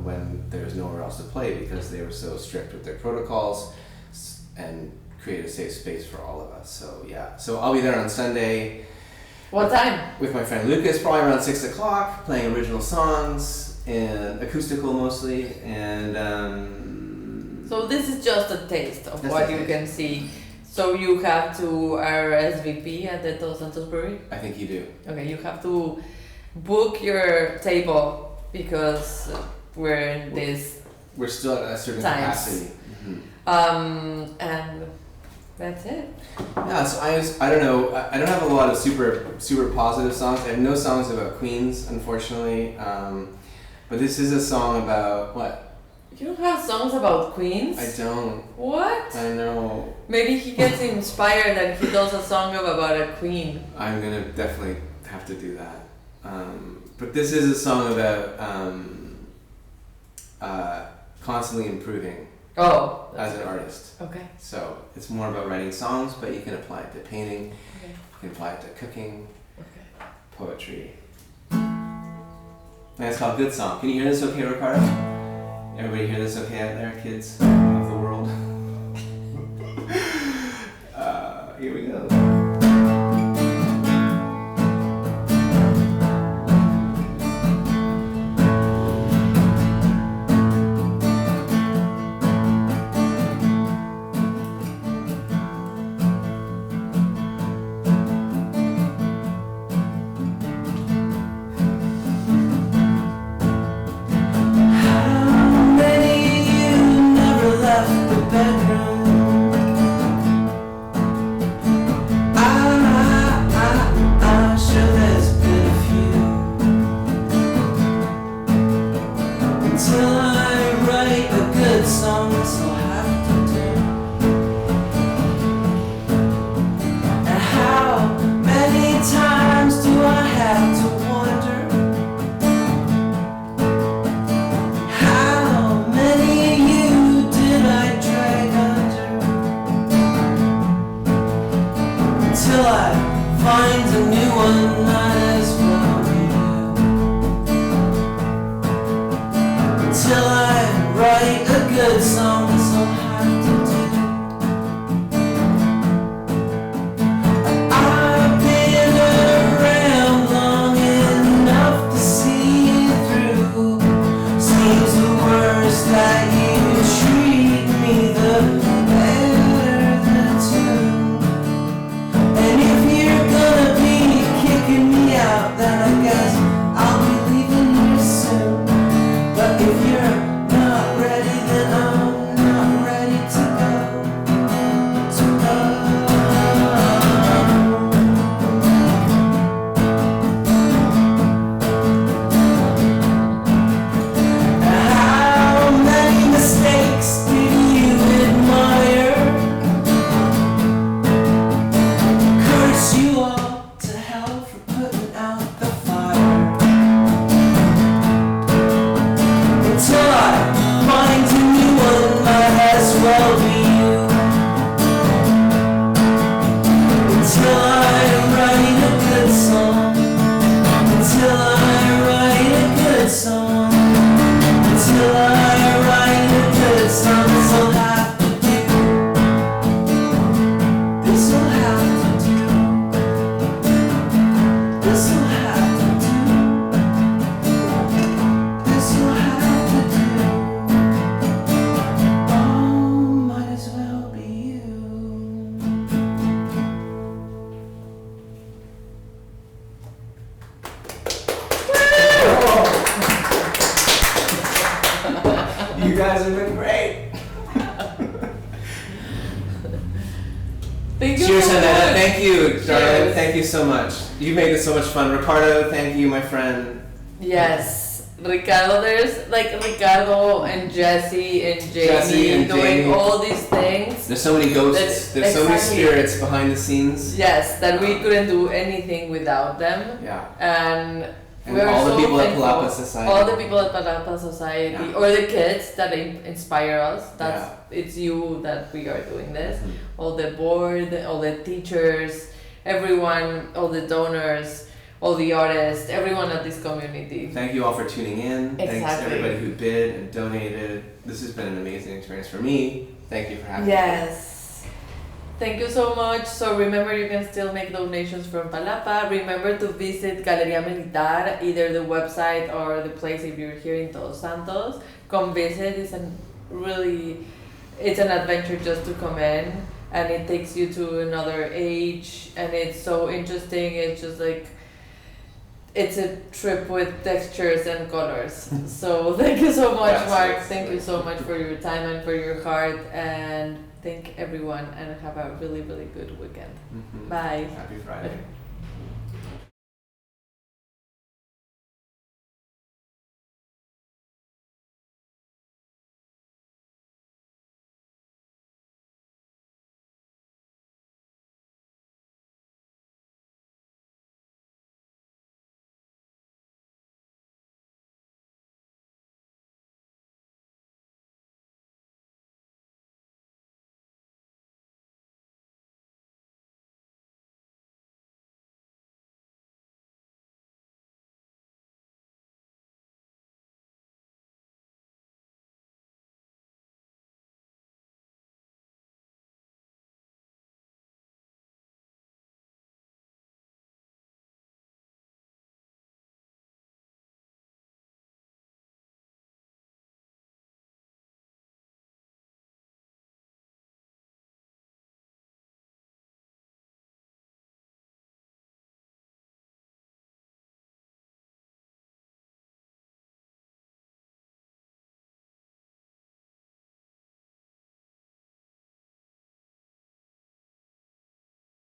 when there was nowhere else to play because they were so strict with their protocols and create a safe space for all of us. So I'll be there on Sunday. What time? With my friend Lucas, probably around 6 o'clock, playing original songs and acoustical mostly, and So this is just a taste of Just what a you taste. can see. So you have to RSVP at the Todos Santos Brewery? I think you do. Okay, you have to book your table because we're in this We're still at a certain Times. capacity. Mm-hmm. and that's it. Yeah, so I don't know. I don't have a lot of super positive songs. I have no songs about Queens, unfortunately. But this is a song about what? You don't have songs about Queens? I don't. What? I know. Maybe he gets inspired and he does a song about a queen. I'm gonna definitely have to do that. But this is a song about constantly improving Oh. as an artist. Okay. So it's more about writing songs, but you can apply it to painting. Okay. You can apply it to cooking, Okay. poetry. And it's called Good Song. Can you hear this okay, Ricardo? Everybody hear this okay out there, kids of the world? Here we go. Until I find a new one, might as well be you. Until I write a good song, that's all I have to do. I've been around long enough to see it through. Seems the worse that you treat me, the better the two. And if you're gonna be kicking me out, then I guess I'll be leaving here soon. But if you're not ready, then I'm not ready to go. To go. How many mistakes do you admire? Curse you all to hell for putting out the fire. Until I find a new one, might as well be you. Until I write a good song. Until I write a good song. Until I write a good song, this will have to do. This will have to do. This will have to do. This will have to do. Oh, might as well be you. You guys have been great. Thank you Cheers, so Annette. much. Thank you, darling. Cheers. Thank you so much. You made this so much fun. Ricardo, thank you, my friend. Yes, Ricardo. There's like Ricardo and Jesse and Jamie Jesse and doing Jamie. all these things. There's so many ghosts. That's- There's so many exactly. spirits behind the scenes. Yes, that we couldn't do anything without them, Yeah. and And we're all so the people at thankful. Palapa Society. All the people at Palapa Society, Yeah. or the kids that inspire us. That's it's you that we are doing this. Mhm. All the board, all the teachers, everyone, all the donors, all the artists, everyone at this community. Thank you all for tuning in. Thanks Exactly. everybody who bid and donated. This has been an amazing experience for me. Thank you for having me. Yes. Thank you so much. So remember, you can still make donations from Palapa. Remember to visit Galería Militar, either the website or the place if you're here in Todos Santos. Come visit. It's an adventure just to come in, and it takes you to another age, and it's so interesting. It's just like it's a trip with textures and colors. So thank you so much, Yes, Mark. yes, Thank you yes. so much for your time and for your heart, and thank everyone, and have a really, really good weekend. Mhm. Bye. Happy Friday.